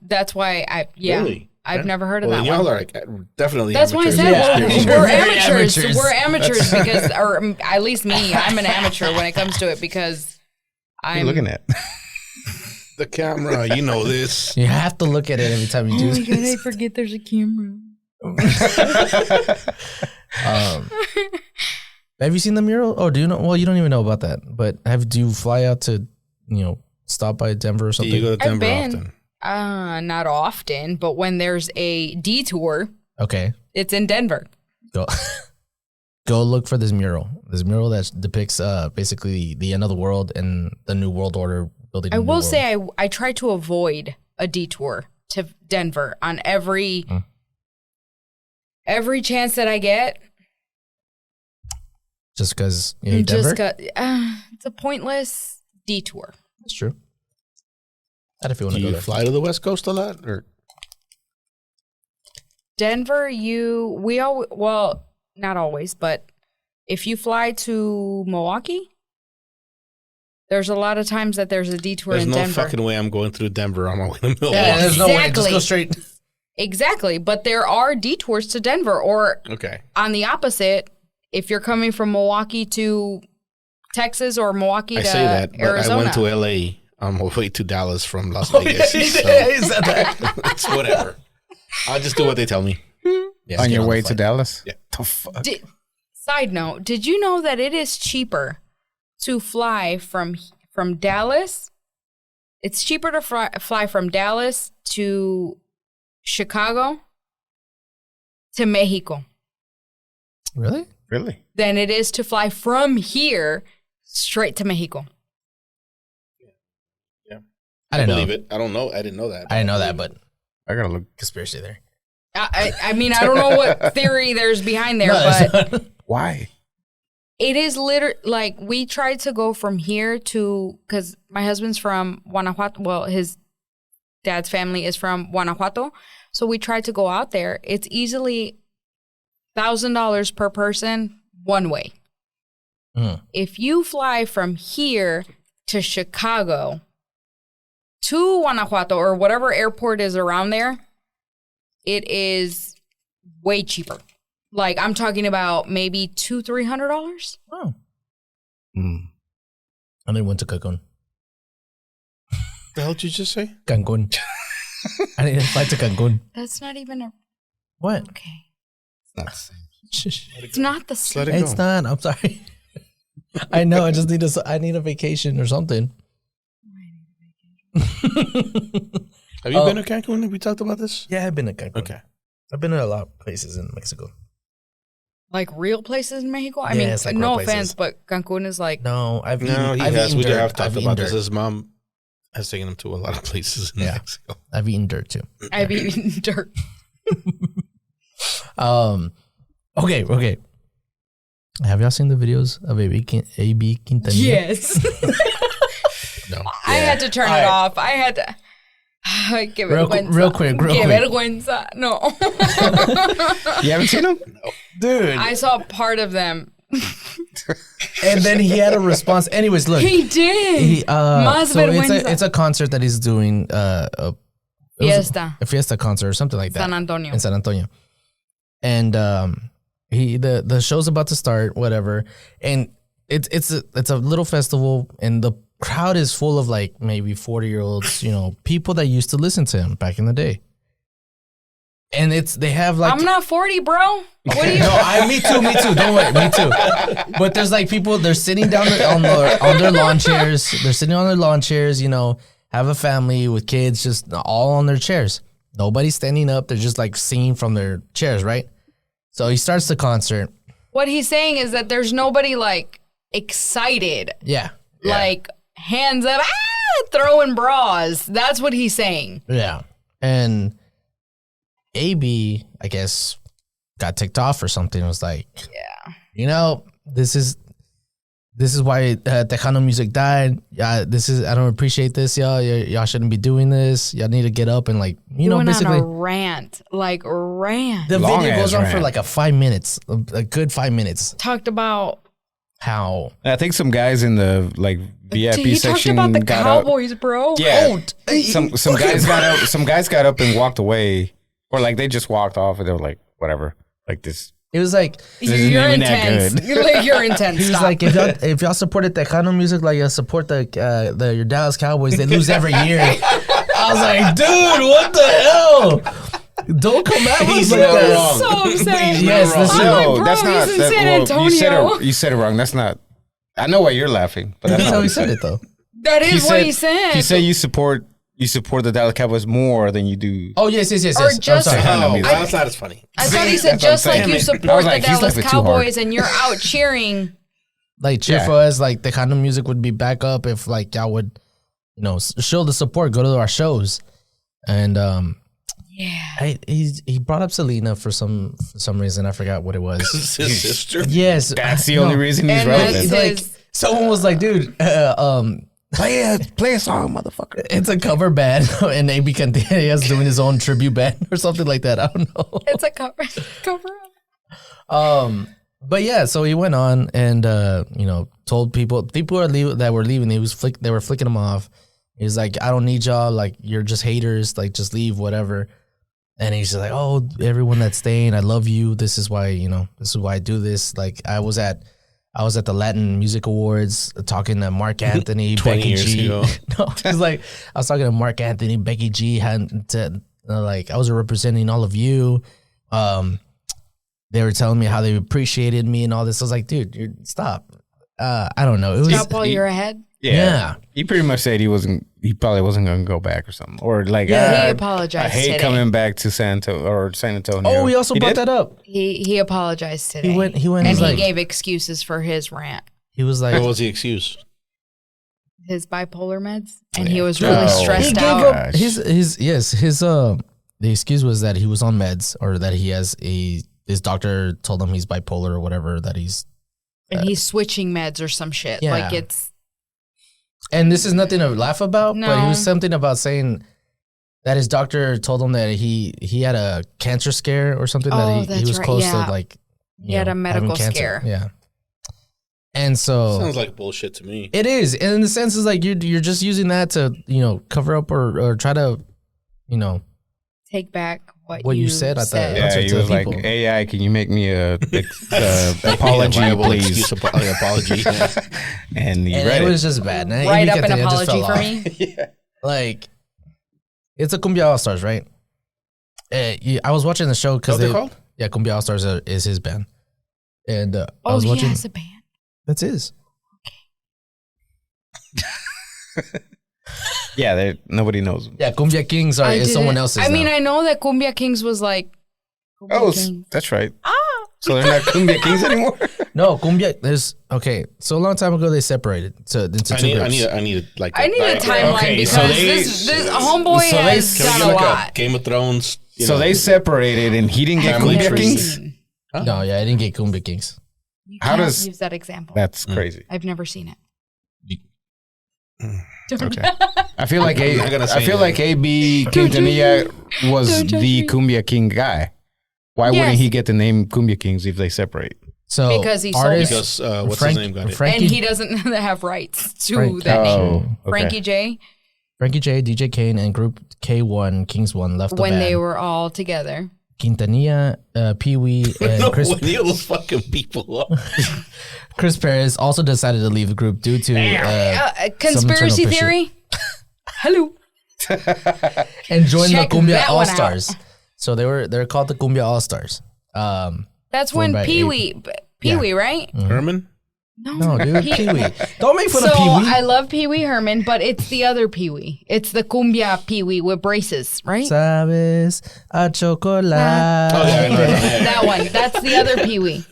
That's why Really? I've never heard of Well, that y'all one. are like, definitely That's why I amateurs. said Yeah. we're Very amateurs. amateurs. We're amateurs because, or at least me, I'm an amateur when it comes to it because What are I'm you looking at? The camera, you know this. You have to look at it every time you do Oh my god, I this. forget there's a camera. Have you seen the mural? Oh, do you know? Well, you don't even know about that. But do you fly out to, stop by Denver or Do something? you go to I've Denver been. often? Not often, but when there's a detour, Okay, it's in Denver. go go look for this mural. This mural that depicts basically the end of the world and the new world order building. I will say I try to avoid a detour to Denver on every chance that I get. just because you hate Denver. It's a pointless detour. That's true. Not if you want Do to go you there. fly to the West Coast a lot? Or Denver, well, not always, but if you fly to Milwaukee, there's a lot of times that there's a detour there's in no Denver. fucking way I'm going through Denver on my way to Milwaukee. Yeah, there's no way. Just Exactly. go straight. Exactly, but there are detours to Denver, or Okay. on the opposite, if you're coming from Milwaukee to Texas or Milwaukee I to say that, but Arizona. I went to LA on my way to Dallas from Las Oh, Vegas. yeah, he so did. He said that. it's whatever. I'll just do what they tell me. Yeah, On get your the way to flight. Dallas? Yeah. The fuck? Side note, did you know that it is cheaper to fly from Dallas? It's cheaper to fly from Dallas to Chicago to Mexico Really? Really? than it is to fly from here straight to Mexico. I didn't believe know. it. I don't know. I didn't know that. I didn't know that, but I gotta look. conspiracy there. I mean, I don't know what theory there's behind there, No, it's but not. Why? it is literally like we tried to go from here to, because my husband's from Guanajuato. Well, his dad's family is from Guanajuato. So we tried to go out there. It's easily $1,000 per person one way. Mm. If you fly from here to Chicago to Guanajuato or whatever airport is around there, it is way cheaper. Like I'm talking about maybe $200-$300. Oh, Hmm. and then went to Cancun. the hell did you just say? Cancun. I need to fly to Cancun. That's not even a What? okay. It's not the same. It's not the Just let it It's go. not. I'm sorry. I know. I just need I need a vacation or something. Have you been to Cancun? Have we talked about this? Yeah, I've been to Cancun. Okay. I've been to a lot of places in Mexico. like real places in Mexico. I Yeah, mean, it's like no real offense, places. but Cancun is like No, I've No, eaten, he I've has. eaten We dirt. have talked I've eaten about this. dirt. His mom has taken him to a lot of places in Yeah. Mexico. I've eaten dirt too. I've eaten dirt. Okay. Have y'all seen the videos of AB Quintanilla? Yes. No. I had to turn it off. I had to. Que Real vergüenza. quick. Que vergüenza. No. You haven't seen him? Dude. I saw part of them. And then he had a response. Anyways, look. He did. Más So vergüenza. it's a concert that he's doing. A Fiesta. A fiesta concert or something like that. San Antonio. In San Antonio. And the show's about to start, whatever. And it's a little festival, and the crowd is full of like maybe 40-year-olds, people that used to listen to him back in the day. And they have like I'm not 40, bro. What do you? no, me too. Don't worry, me too. But there's like people, they're sitting down on their lawn chairs. They're sitting on their lawn chairs, have a family with kids, just all on their chairs. Nobody's standing up. They're just like singing from their chairs, right? So he starts the concert. What he's saying is that there's nobody like excited, Yeah. like hands up, throwing bras. That's what he's saying. Yeah. And AB, I guess, got ticked off or something. It was like, yeah, this is why Tejano music died. Yeah, I don't appreciate this, y'all. Y'all shouldn't be doing this. Y'all need to get up and like, He went basically. on a rant, The Long video goes ass on for rant. like a 5 minutes, a good 5 minutes. talked about. How? I think some guys in the like VIP He talked section about the got up. Cowboys, bro. Yeah. Some guys got up. Some guys got up and walked away Or like they just walked off and they were like, whatever, like this. It was like You're even that intense. good. Like, you're intense. he was Stop. like, if y'all supported Tejano music like you support the your Dallas Cowboys, they lose every year. I was like, dude, what the hell? Don't come at us like never that. wrong. so upset. Yes, listen. I'm like, No, bro, that's not. he's in San Antonio. You said it wrong. That's not. I know why you're laughing, but that's That's not how what he said it though. That is what he said. He said you support the Dallas Cowboys more than you do. Oh yes. Or I'm just- sorry. Oh, I- that's not as funny. I thought he said That's what I'm just like you saying. I support was the like, he's Dallas laughing too hard. Cowboys and you're out cheering. Like cheer Yeah. for us. Like Tejano music would be back up if like y'all would, show the support. Go to our shows, and Yeah. he brought up Selena for some reason. I forgot what it was. His sister. Yes, That's the only reason he's And relevant. that's Like his, someone was like, dude, Play a song, motherfucker. it's a cover band, and AB Cantillas doing his own tribute band or something like that. I don't know. it's a cover up. But yeah, so he went on and told people that were leaving. They were flicking him off. He's like, I don't need y'all. Like, you're just haters. Like, just leave, whatever. And he's just like, oh, everyone that's staying, I love you. This is why I do this. Like, I was at the Latin Music Awards talking to Mark Anthony, 20 Becky years G. ago. No, he's like, I was talking to Mark Anthony, Becky G. Like, I was representing all of you. They were telling me how they appreciated me and all this. I was like, dude, stop. I don't know. It was Stop while you're ahead. Yeah. He pretty much said he probably wasn't going to go back or something. Or like, He I apologized hate today. coming back to San Antonio. Oh, he also brought did? that up. He apologized today. He went. and He's he like, gave excuses for his rant. he was like, What was the excuse? His bipolar meds, and he was really Oh. stressed he gave out. up the excuse was that he was on meds or that his doctor told him he's bipolar or whatever, that he's, And he's switching meds or some shit. Yeah. Like it's and this is nothing to laugh about, but he No. was something about saying that his doctor told him that he had a cancer scare or something, Oh, that he that's was right, close yeah. to like, He had a having medical cancer. scare. Yeah. And so Sounds like bullshit to me. it is, and in the sense is like you're just using that to cover up or try to take back what you said at the- Yeah, Answer he to was the like, people. AI, can you make me a apology, Viable please? excuse, apology. And he and read it it. was just bad. And Write Amy up an Cantillas just apology fell for off. me. Like, it's a Cumbia All Stars, right? I was watching the show because What they're called? yeah, Cumbia All Stars is his band, and I Oh, was he watching. has a band. That's his. Yeah, nobody knows him. Yeah, Cumbia Kings I is someone didn't- else's. I mean, now. I know that Cumbia Kings was like. Cumbia Oh, Kings. that's right. Ah. So they're not Cumbia Kings anymore? No, Cumbia. There's okay. So a long time ago they separated into two I groups. need a I need a diagram. timeline Okay, because so they- this homeboy so they- has Can we done get a like lot. a Game of Thrones? So they separated and he didn't get Family Cumbia tree. Kings? No, yeah, I didn't get Cumbia Kings. You How can't does- use that example? That's crazy. I've never seen it. Okay. I feel like I'm not gonna say AB Quintanilla was Don't judge the me. Cumbia King guy. Why Yes. wouldn't he get the name Cumbia Kings if they separate? So Because he sold artists, it. Because what's his name got it? Frankie, And he doesn't have rights to Frank- that name. Oh, okay. Frankie J. Frankie J, DJ Kane, and Group K1 Kings 1 left the When band. they were all together. Quintanilla, Pee Wee, and No, Chris any of those fucking people. Chris Perez also decided to leave the group due to Conspiracy internal theory. Hello. and joined Check the Cumbia that All one out. Stars. So they're called the Cumbia All Stars. That's Formed when by Pee Wee, right? Herman? No, dude, Pee Wee. Don't make fun So of Pee Wee. I love Pee Wee Herman, but it's the other Pee Wee. It's the Cumbia Pee Wee with braces, right? Sabes a chocolate. Oh, yeah, I know that. That one. That's the other Pee Wee.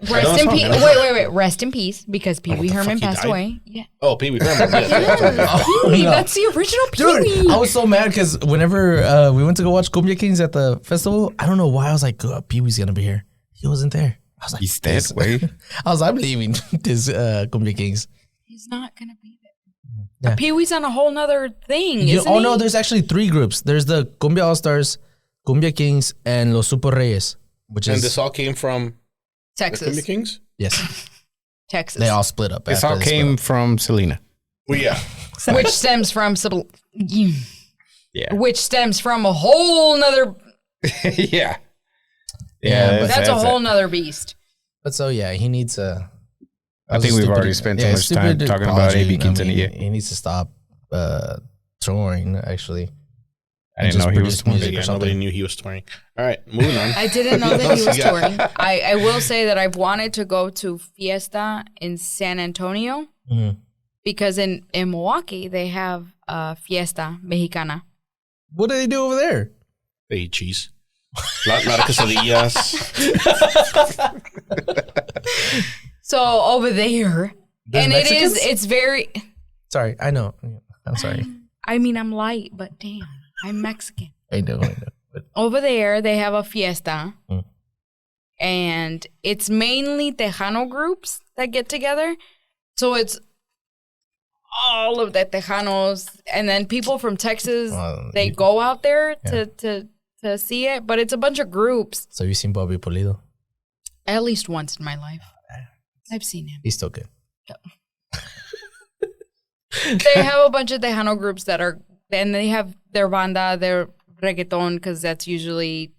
Rest the in song, peace. I know the Wait. Rest in peace because Pee Wee the Herman fuck, he passed died? away. Yeah. Oh, Pee Wee Herman. Yes. Pee Wee. no. That's the original Pee Dude, Wee. I was so mad because whenever we went to go watch Cumbia Kings at the festival, I don't know why I was like, Pee Wee's gonna be here. He wasn't there. I was like, He's dead. Wait. I'm leaving this Cumbia Kings. He's not gonna be Yeah. there. Pee Wee's on a whole nother thing, You- isn't oh he? no, there's actually 3 groups. There's the Cumbia All Stars, Cumbia Kings, and Los Super Reyes, which And is this all came from the Cumbia Texas. Kings? yes, Texas. they all split up. This after all they split came up. from Selena. Well, yeah. Which stems from Yeah. which stems from a whole nother Yeah. Yeah, but That's a whole nother beast. But so yeah, he needs a. I think we've already spent too much time talking about AB Quintanilla. He needs to stop touring. Actually, I didn't know he was touring. Yeah, nobody knew he was touring. All right, moving on. I didn't know that he was touring. I will say that I've wanted to go to Fiesta in San Antonio because in Milwaukee they have Fiesta Mexicana. What do they do over there? They eat cheese. Lot of quesadillas. So over there, There's and Mexicans? it's very. Sorry, I know. I'm sorry. I mean, I'm light, but damn, I'm Mexican. I know. But Over there, they have a fiesta, and it's mainly Tejano groups that get together. So it's all of the Tejanos, and then people from Texas, they go out there to see it. But it's a bunch of groups. so you seen Bobby Pulido? At least once in my life, I've seen him. He's still good. They have a bunch of Tejano groups that are, and they have their banda, their reggaeton, because that's usually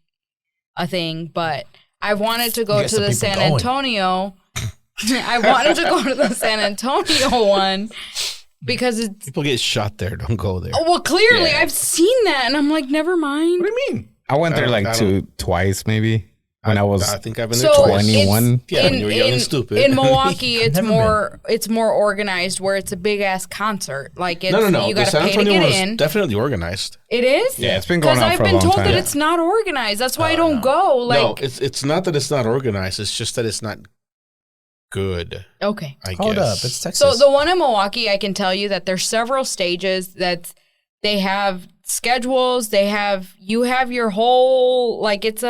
a thing. But I wanted to go Get to some the people San going. Antonio. I wanted to go to the San Antonio one because it's, People get shot there. Don't go there. well, clearly I've seen that, and I'm like, never mind. What do you mean? I went there I like don't- twice maybe when I was I think I've been there So twice. 21. Yeah, when you were young and stupid. In Milwaukee, it's Never more organized, where it's a big ass concert. Like it's, No. you The gotta San pay to Antonio get one was in. definitely organized. It is? Yeah, it's been going Because on I've for a been long told time. that it's not organized. That's why I don't go. Like, No, it's not that it's not organized. It's just that it's not good. okay. I Hold guess. up, it's Texas. So the one in Milwaukee, I can tell you that there's several stages that they have schedules. You have your whole, like it's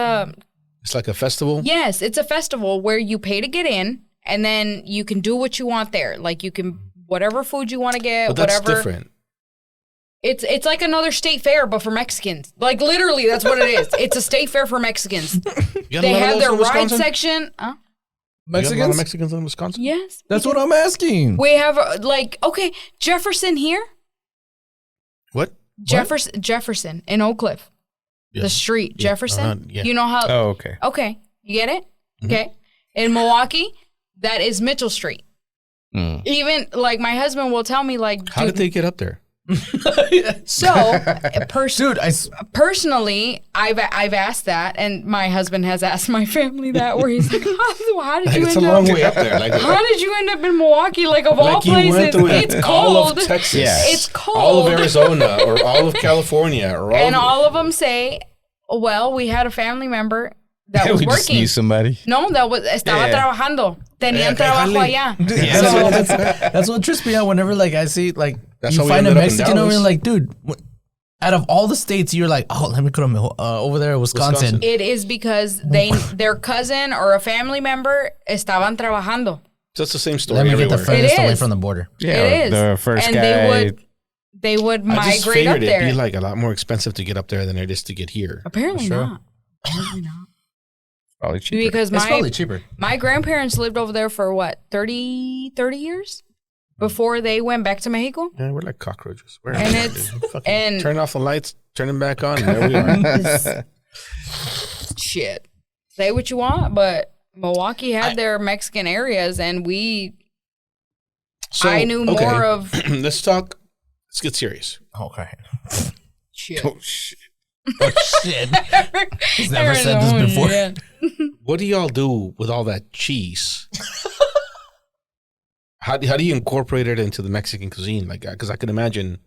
like a festival. yes, it's a festival where you pay to get in, and then you can do what you want there. Like you can, whatever food you want to get, But that's whatever. different. It's like another state fair, but for Mexicans. Like literally, that's what it is. It's a state fair for Mexicans. You got They a lot of have those their in ride Wisconsin? section. You got a lot of Mexicans? Mexicans in Wisconsin? Yes. That's what I'm asking. We have okay, Jefferson here. What? Jefferson in Oak Cliff. Yeah. The street, Yeah. Jefferson. Yeah. You know how Oh, okay. okay, you get it? Mm-hmm. Okay. In Milwaukee, that is Mitchell Street. Mm. Even like my husband will tell me like How did they get up there? so Dude, personally, I've asked that, and my husband has asked my family that, where he's like, how did you It's a end long up? way up there. Like, How did you end up in Milwaukee? Like of all like you went places, through it's all cold. of Texas. Yeah. It's cold. All of Arizona or all of California or all And of, all of them say, well, we had a family member that was we just working. knew somebody. No, that was estaba Yeah. trabajando. Tenían Okay, trabajo jale. allá. that's what trips me out whenever like I see like That's you how we find a ended up in Mexican over Dallas. and like, dude, out of all the states, you're like, oh, let me go to over there, Wisconsin. It is because their cousin or a family member estaban trabajando. Just the same story Let me get everywhere. the furthest It away is. from the border. Yeah, It is. the first and guy. they would I just migrate up figured there. it'd be like a lot more expensive to get up there than it is to get here. Apparently Sure. not. Apparently not. Probably cheaper. Because It's probably cheaper. my grandparents lived over there for what, 30 years before they went back to Mexico. Yeah, we're like cockroaches. We're And it's- fucking and- turn off the lights, turn them back on, and there we are. Shit. Say what you want, but Milwaukee had their Mexican areas, and I knew more of Let's talk. Let's get serious. Okay. shit. Oh, shit. Oh, shit. He's never said this before. Yeah. What do y'all do with all that cheese? How do you incorporate it into the Mexican cuisine? Like, because I can imagine.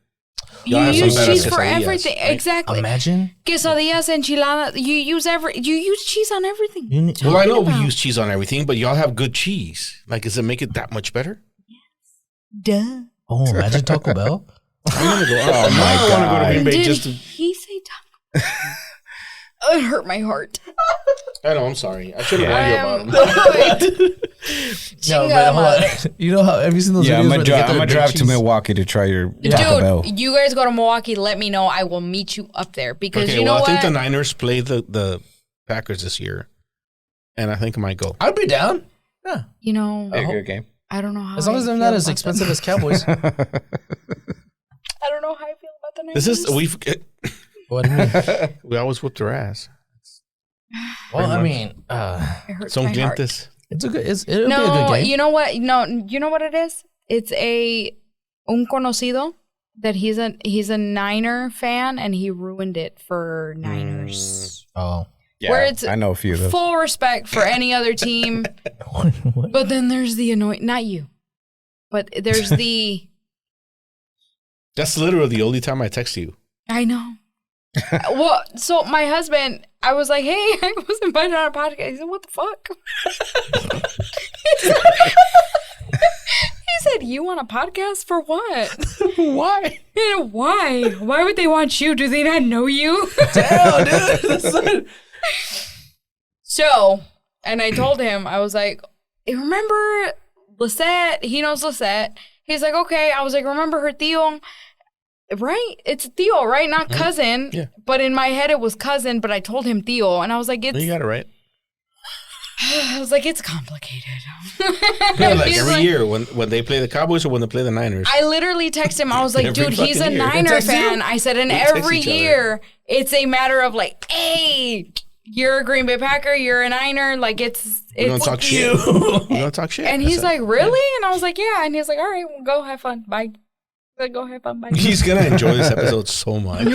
You Y'all have some use better cheese for quesadillas, everything. right? Exactly. Imagine. Quesadillas, enchiladas. You use cheese on everything. You need, Well, I know about? we use cheese on everything, but y'all have good cheese. Like, does it make it that much better? Duh. oh, imagine Taco Bell. I'm gonna go. Oh, my I want to go to Green Bay Did just to. he say taco? It hurt my heart. I know. I'm sorry. I should have warned you about them. No, Chinga but hold madre. on. You know how have you seen those Yeah, videos I'm where gonna they get their big drive to cheese? Milwaukee to try your Taco Bell. Dude, you guys go to Milwaukee, let me know. I will meet you up there because Okay, you know well, I what? think the Niners play the Packers this year, and I think I might go. I'd be down. Yeah, you know, Good game. I don't know how as long I as they're feel not as about expensive them. as Cowboys. I don't know how I feel about the Niners. This is What do you mean? we always whoop their ass. Well, I mean, It hurts Son my heart. clientes. it's a good. It'll be a No, good game. you know what? No, you know what it is? It's un conocido that he's a Niner fan and he ruined it for Niners. Oh, Yeah, Where it's I know a few of those. Full respect for any other team, what? but then there's the annoying. Not you, but there's the. That's literally the only time I text you. I know. Well, so my husband, I was like, "Hey, I was invited on a podcast." He said, "What the fuck?" He said, "You want a podcast for what? Why? Why? Why would they want you? Do they not know you?" Damn, dude. That's not- So, and I told him, I was like, "Remember Lisette? He knows Lisette." He's like, "Okay." I was like, "Remember her tío?" Right? It's tío, right? Not cousin. Yeah. But in my head, it was cousin, but I told him tío. And I was like, You it's, got it right. I was like, it's complicated. Yeah, like He's every like- year when they play the Cowboys or when they play the Niners. I literally text him. I was like, Every dude, he's a fucking year. Niner Text you? fan. I said, and We text every each other. year, it's a matter of like, hey, you're a Green Bay Packer, you're a Niner. Like, we don't it's talk shit. We don't talk shit. And he's That's like, it. really? And I was like, yeah. And he's like, all right, well, go have fun. Bye. I was like, go have fun. Bye. He's gonna enjoy this episode so much. I'm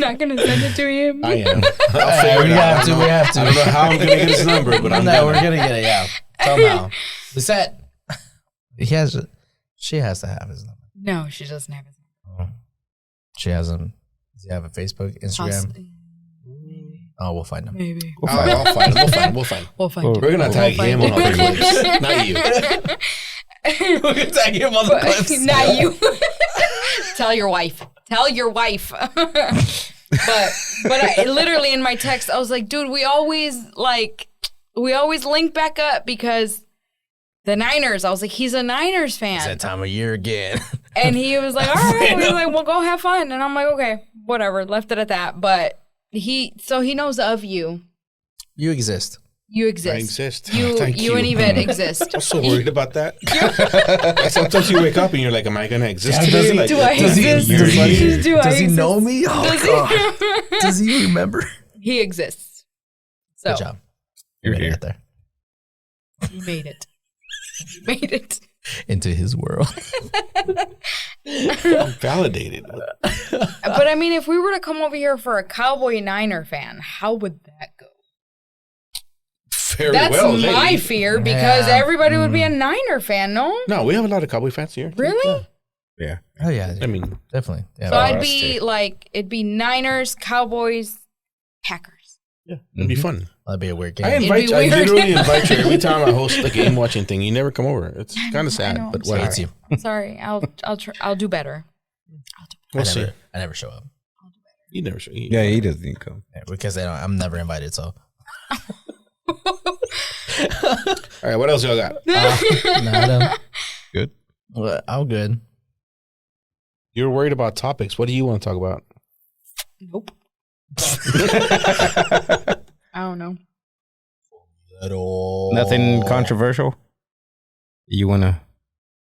not going to send it to him. I am. I'll Hey, figure we it out. have to. We have I don't know to. how I'm gonna get his number, but I'm No, we're gonna. gonna get it. Yeah, somehow. Lisette, she has to have his number. No, she doesn't have his She has him. Does he have a Facebook, Instagram? Oh, we'll find him. Maybe. I'll find him. We'll find him. We'll find it. We're gonna tag find him on all it. the clips, not you. We're gonna tag him on the clips. Not you. Tell your wife. Tell your wife. but I literally in my text, I was like, dude, we always link back up because the Niners. I was like, he's a Niners It's fan. that time of year again. And he was like, all right. He was like, well, go have fun. And I'm like, okay, whatever. Left it at that. But he knows of you. You exist. You exist. I exist. You Thank you and Yvette exist. I'm so worried about that. Like, sometimes you wake up and you're like, "Am I gonna exist Yeah, today?" Like, Do I Does he- exist? does he- Do I Does he exist? know me? Oh, Does God. he? Does he remember? He exists. So Good job. You're You made it here. out there you made it. You made it. into his world. validated. But I mean, if we were to come over here for a Cowboy Niner fan, how would that go? Very That's well. my lady. fear because Yeah. everybody would be a Niner fan, no? No, we have a lot of Cowboy fans here. Really? Yeah. Oh yeah, I mean, definitely. Yeah. So I'd us be too. like, it'd be Niners, Cowboys, Packers. yeah, it'd be fun. That'd be a weird I game. invite be you. I weird. literally invite you every time I host a game watching thing. You never come over. It's kind know, of sad, I know, but I'm whatever. Hates you. Sorry, I'll do better. We'll see. I never show up. You never show. Yeah, he doesn't even come. Yeah, because I'm never invited. So All right, what else y'all got? nada. Good. Well, I'm good. You're worried about topics. What do you want to talk about? Nope. I don't know. Nothing controversial you want to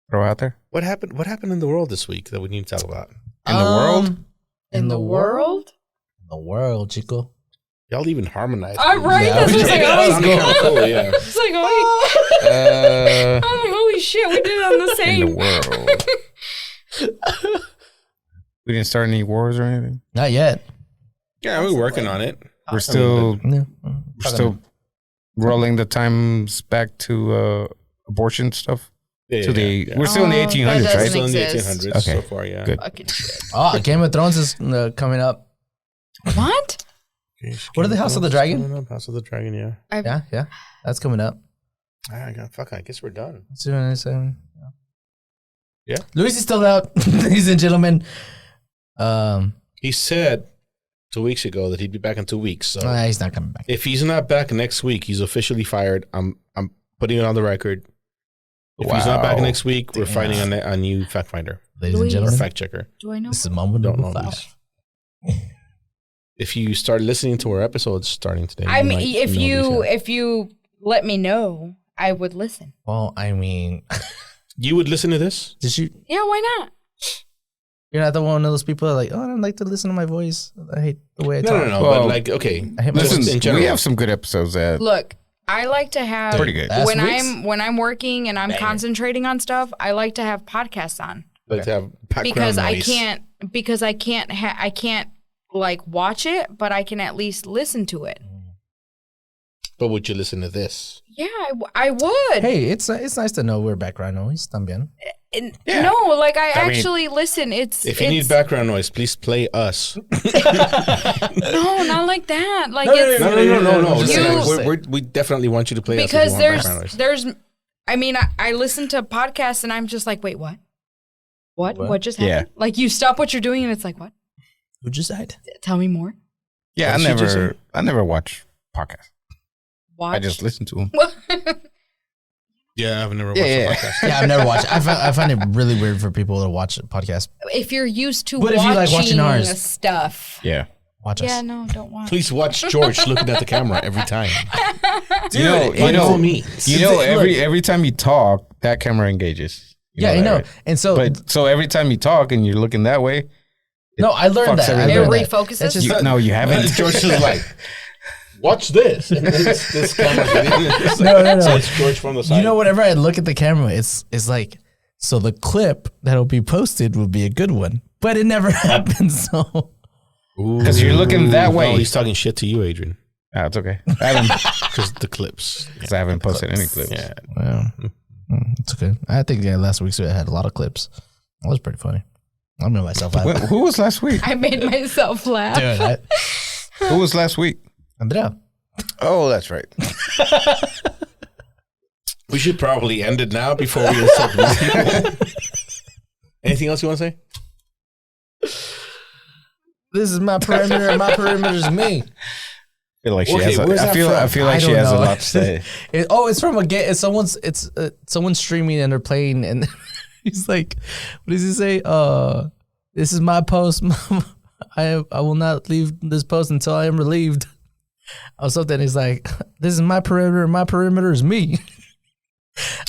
throw out there? What happened? What happened in the world this week that we need to talk about? In the world? In the world? In the world, chico. Y'all even harmonized. I'm right. Yeah, That's we what's did. like, That oh, sounded kinda cool, yeah. it's like, oh, Uh, I'm like, holy shit, we did it on the in same. the world. We didn't start any wars or anything. Not yet. Yeah, we're working on it. We're still Yeah. we're still rolling the times back to abortion stuff. Yeah, To the yeah. we're still in the Oh, that 1800s, doesn't right? Still in the exist. 1800s Okay. so far. Yeah. Good. Fucking shit. Oh, Game of Thrones is coming up. What? What are the House of the Dragon? Coming up, House of the Dragon. Yeah. Yeah, that's coming up. I guess we're done. Soon, soon. Yeah. Luis is still out, ladies and gentlemen. He said 2 weeks ago that he'd be back in 2 weeks. So He's not coming back. if he's not back next week, he's officially fired. I'm putting it on the record. If he's not back Wow. next week, we're Damn. finding a new fact finder Ladies and Luis. or gentlemen, fact checker. Do I know? this is a moment Don't of know silence. Luis. If you start listening to our episodes starting today, I you mean, might if know you Luis. if you let me know, I would listen. Well, I mean, You would listen to this. did you? Yeah, why not? You're not the one of those people that are like, oh, I don't like to listen to my voice. I hate the way I talk. No. Well, but like, okay. I hate my voice. In Listen, general. we have some good episodes that Look, I like to have pretty good. Last when week's? I'm working and I'm concentrating on stuff. I like to have podcasts on Like to have background because noise. I can't like watch it, but I can at least listen to it. But would you listen to this? Yeah, I would. Hey, it's nice to know we're background noise también. Yeah. No, like I mean, actually listen. If you need background noise, please play us. no, not like that. Like No, it's No. Just Just we definitely want you to play because us if you want background noise. there's. I mean, I listen to podcasts and I'm just like, wait, what? What just happened? Yeah. Like you stop what you're doing and it's like, what? Who just died? Tell me more. Yeah, What did you just say? I never watch podcasts. Watch. I just listen to them. Yeah, I've never watched Yeah, a yeah. podcast. Yeah, I've never watched. I find it really weird for people to watch a podcast. If you're used to But if you like watching ours. stuff. Yeah. Watch Yeah, us. no, don't watch. Please watch George looking at the camera every time. Dude, you know me. every time you talk, that camera engages. You Yeah, I know. that, right? And so, But so every time you talk and you're looking that way, no, I learned fucks that. I everything. learned It that. refocuses? That's just- you haven't. George is like, watch this. And this camera. It's No. So it's George from the side. You know, whenever I look at the camera, it's like, so the clip that'll be posted will be a good one, but it never happens. So Because you're looking that way. No, he's talking shit to you, Adrian. Ah, it's okay. I haven't, Because the clips. cause I haven't posted any clips. Yeah. well, it's okay. I think last week's had a lot of clips. That was pretty funny. I made myself laugh. Who was last week? I made myself laugh. Dude, Who was last week? Andrea. Oh, that's right. We should probably end it now before we insult these people. Anything else you want to say? This is my perimeter, and my perimeter is me. I feel like she Okay, has. where's that I feel from? like I she don't has a know. lot to say. It's from a game. It's someone's streaming and they're playing, and he's like, what does he say? This is my post. I will not leave this post until I am relieved. Or something. He's like, this is my perimeter, and my perimeter is me.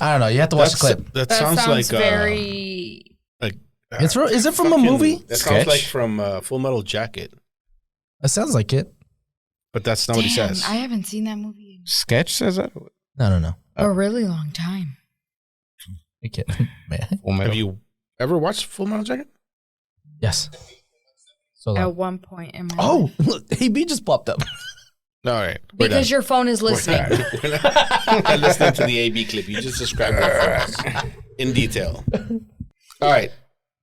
I don't know. You have to watch the clip. That That sounds like very. Is it from a movie? That Sketch? sounds like from Full Metal Jacket, It sounds like it. but that's not what he Damn, says. I haven't seen that movie in Sketch says that. No. a really long time. Okay. Man. Have you ever watched Full Metal Jacket? Yes. So At one point in my life. oh, look, AB just popped up. All right. We're Because done. your phone is listening. We're not listening to the AB clip. You just described it for us in detail. All right.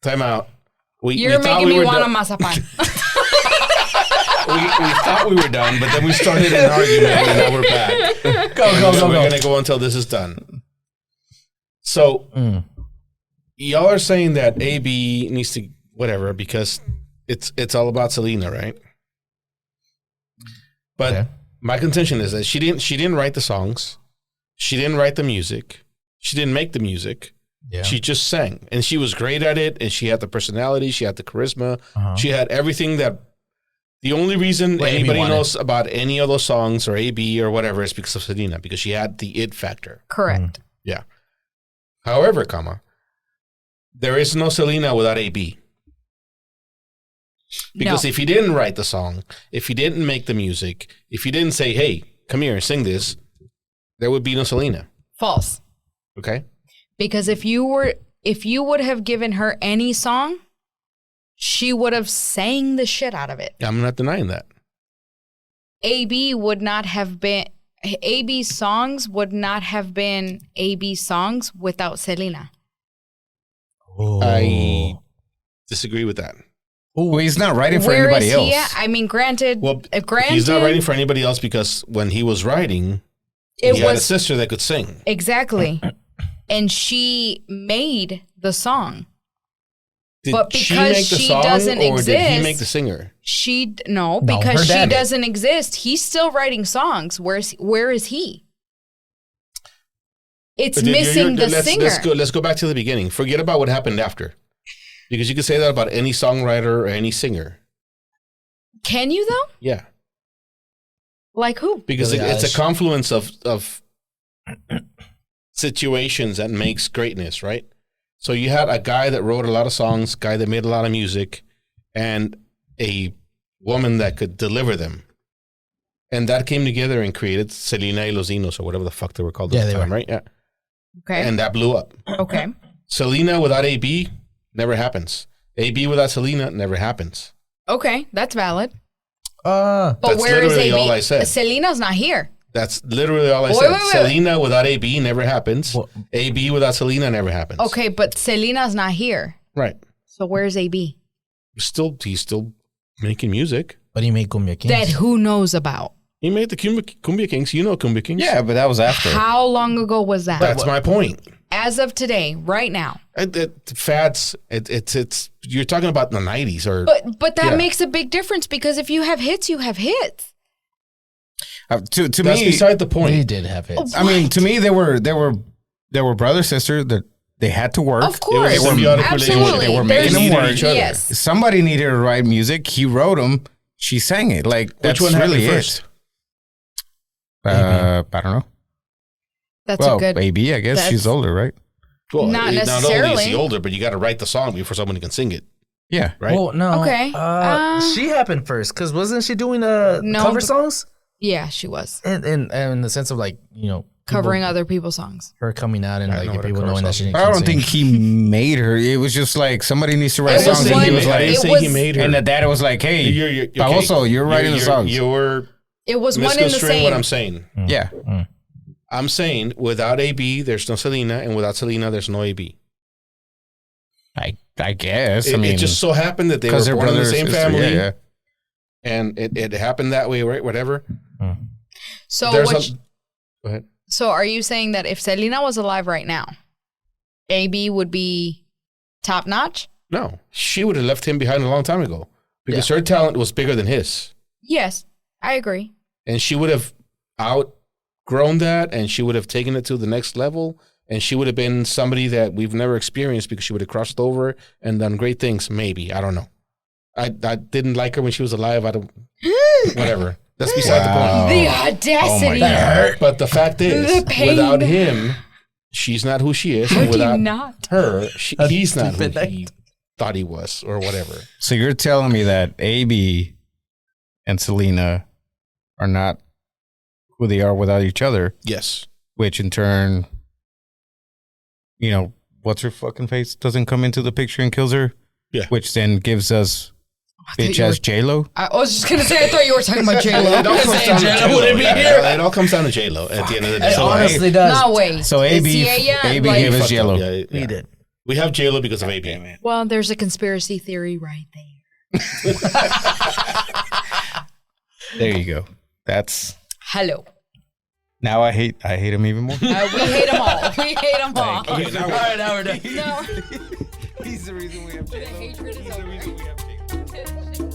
Time out. You're making me want a mazapan. We thought we were done, but then we started an argument, and now we're back. Go. We're going to go until this is done. So, y'all are saying that AB needs to, whatever, because it's all about Selena, right? But Okay. my contention is that she didn't write the songs. She didn't write the music. She didn't make the music. Yeah. She just sang, and she was great at it, and she had the personality, she had the charisma, she had everything that. The only reason What AB anybody wanted. knows about any of those songs or AB or whatever is because of Selena, because she had the it factor. Correct. Yeah. However, there is no Selena without AB. Because No. if he didn't write the song, if he didn't make the music, if he didn't say, hey, come here and sing this, there would be no Selena. False. Okay? Because if you would have given her any song, she would have sang the shit out of it. I'm not denying that. AB songs would not have been AB songs without Selena. Oh. I disagree with that. Well, he's not writing for Where anybody is else. he at? I mean, granted, Well, he's not writing for anybody else because when he was writing, it he had a was sister that could sing. exactly, and she made the song. Did But she because make the she song, doesn't or did he exist- make the singer? No, Because her she dad did. doesn't exist. He's still writing songs. Where is he? It's But then missing the singer. Let's go back to the beginning. Forget about what happened after. Because you can say that about any songwriter or any singer. Can you though? Yeah. Like who? Because Billie it's a Eilish. confluence of situations that makes greatness, right? So you had a guy that wrote a lot of songs, guy that made a lot of music, and a woman that could deliver them. And that came together and created Selena y Los Dinos, or whatever the fuck they were called at the time, right? Yeah. Okay. And that blew up. Okay. Selena without AB never happens. AB without Selena never happens. Okay, that's valid. But That's where is literally AB? all I said. Selena's not here. That's literally all I said. Selena without AB never happens. AB without Selena never happens. Okay, but Selena's not here. Right. So where's AB? He's still making music. But he made Cumbia Kings. That who knows about? He made the Cumbia Kings. You know Cumbia Kings. Yeah, but that was after. How long ago was that? That's my point. As of today, right now. Fads. It's you're talking about the 90s or. But that makes a big difference because if you have hits, you have hits. To That's me, beside the point. He did have hits. I mean, to me, they were brother sister that they had to work. Of course, They were symbiotic absolutely. They were There's- making them work. each other. Yes. Somebody needed to write music. He wrote them. She sang it. Like that's Which one really happened it. first? I don't know. That's Well, a good. baby, I guess she's older, right? Well, Not not only is necessarily. he older, but you got to write the song before someone can sing it, Yeah. right? Well, no. Okay. She happened first because wasn't she doing No, cover but- songs? Yeah, she was And in the sense of like, you know, covering people, other people's songs. her coming out and I like know what a people cover knowing that song she is. didn't I don't sing. think he made her. It was just like somebody needs to write It was songs, and one- he was I like, didn't it say was- he made her. and the dad was like, "Hey, okay. also you're writing the songs." You're It was one in the misconstruing same. what I'm saying. Yeah, I'm saying without AB, there's no Selena, and without Selena, there's no AB. I guess. I mean, It just so happened that they were they're born in the brother same and sister, family, Yeah, and it happened that way, right? Whatever. So There's what? Go ahead. So are you saying that if Selena was alive right now, AB would be top notch? No, she would have left him behind a long time ago because her talent was bigger than his, Yes, I agree. and she would have outgrown that, and she would have taken it to the next level, and she would have been somebody that we've never experienced because she would have crossed over and done great things. Maybe, I don't know. I didn't like her when she was alive. I don't. Whatever. That's beside the point. The audacity. But the fact is, The pain. without him, she's not who she is. How And do you without not? her, he's not who stupid he thought he was, or whatever. So you're telling me that AB and Selena are not who they are without each other, Yes. which in turn, you know, what's her fucking face doesn't come into the picture and kills her. Yeah. Which then gives us bitch you as J-Lo. I was just gonna say I thought you were talking about It all J-Lo. comes down to J-Lo J-Lo. wouldn't be Yeah, here. It all comes down to J-Lo at the end of the day. It honestly does. No way. So It's AB like- gave us Fucked up. J-Lo. Yeah, He did. We have J-Lo because of AB. Man. Well, there's a conspiracy theory right there. There you go. That's Hello. now I hate him even more. We hate them all. We hate them all. Okay, now All right, now we're done. No. He's the reason we have The hatred is over. J-Lo.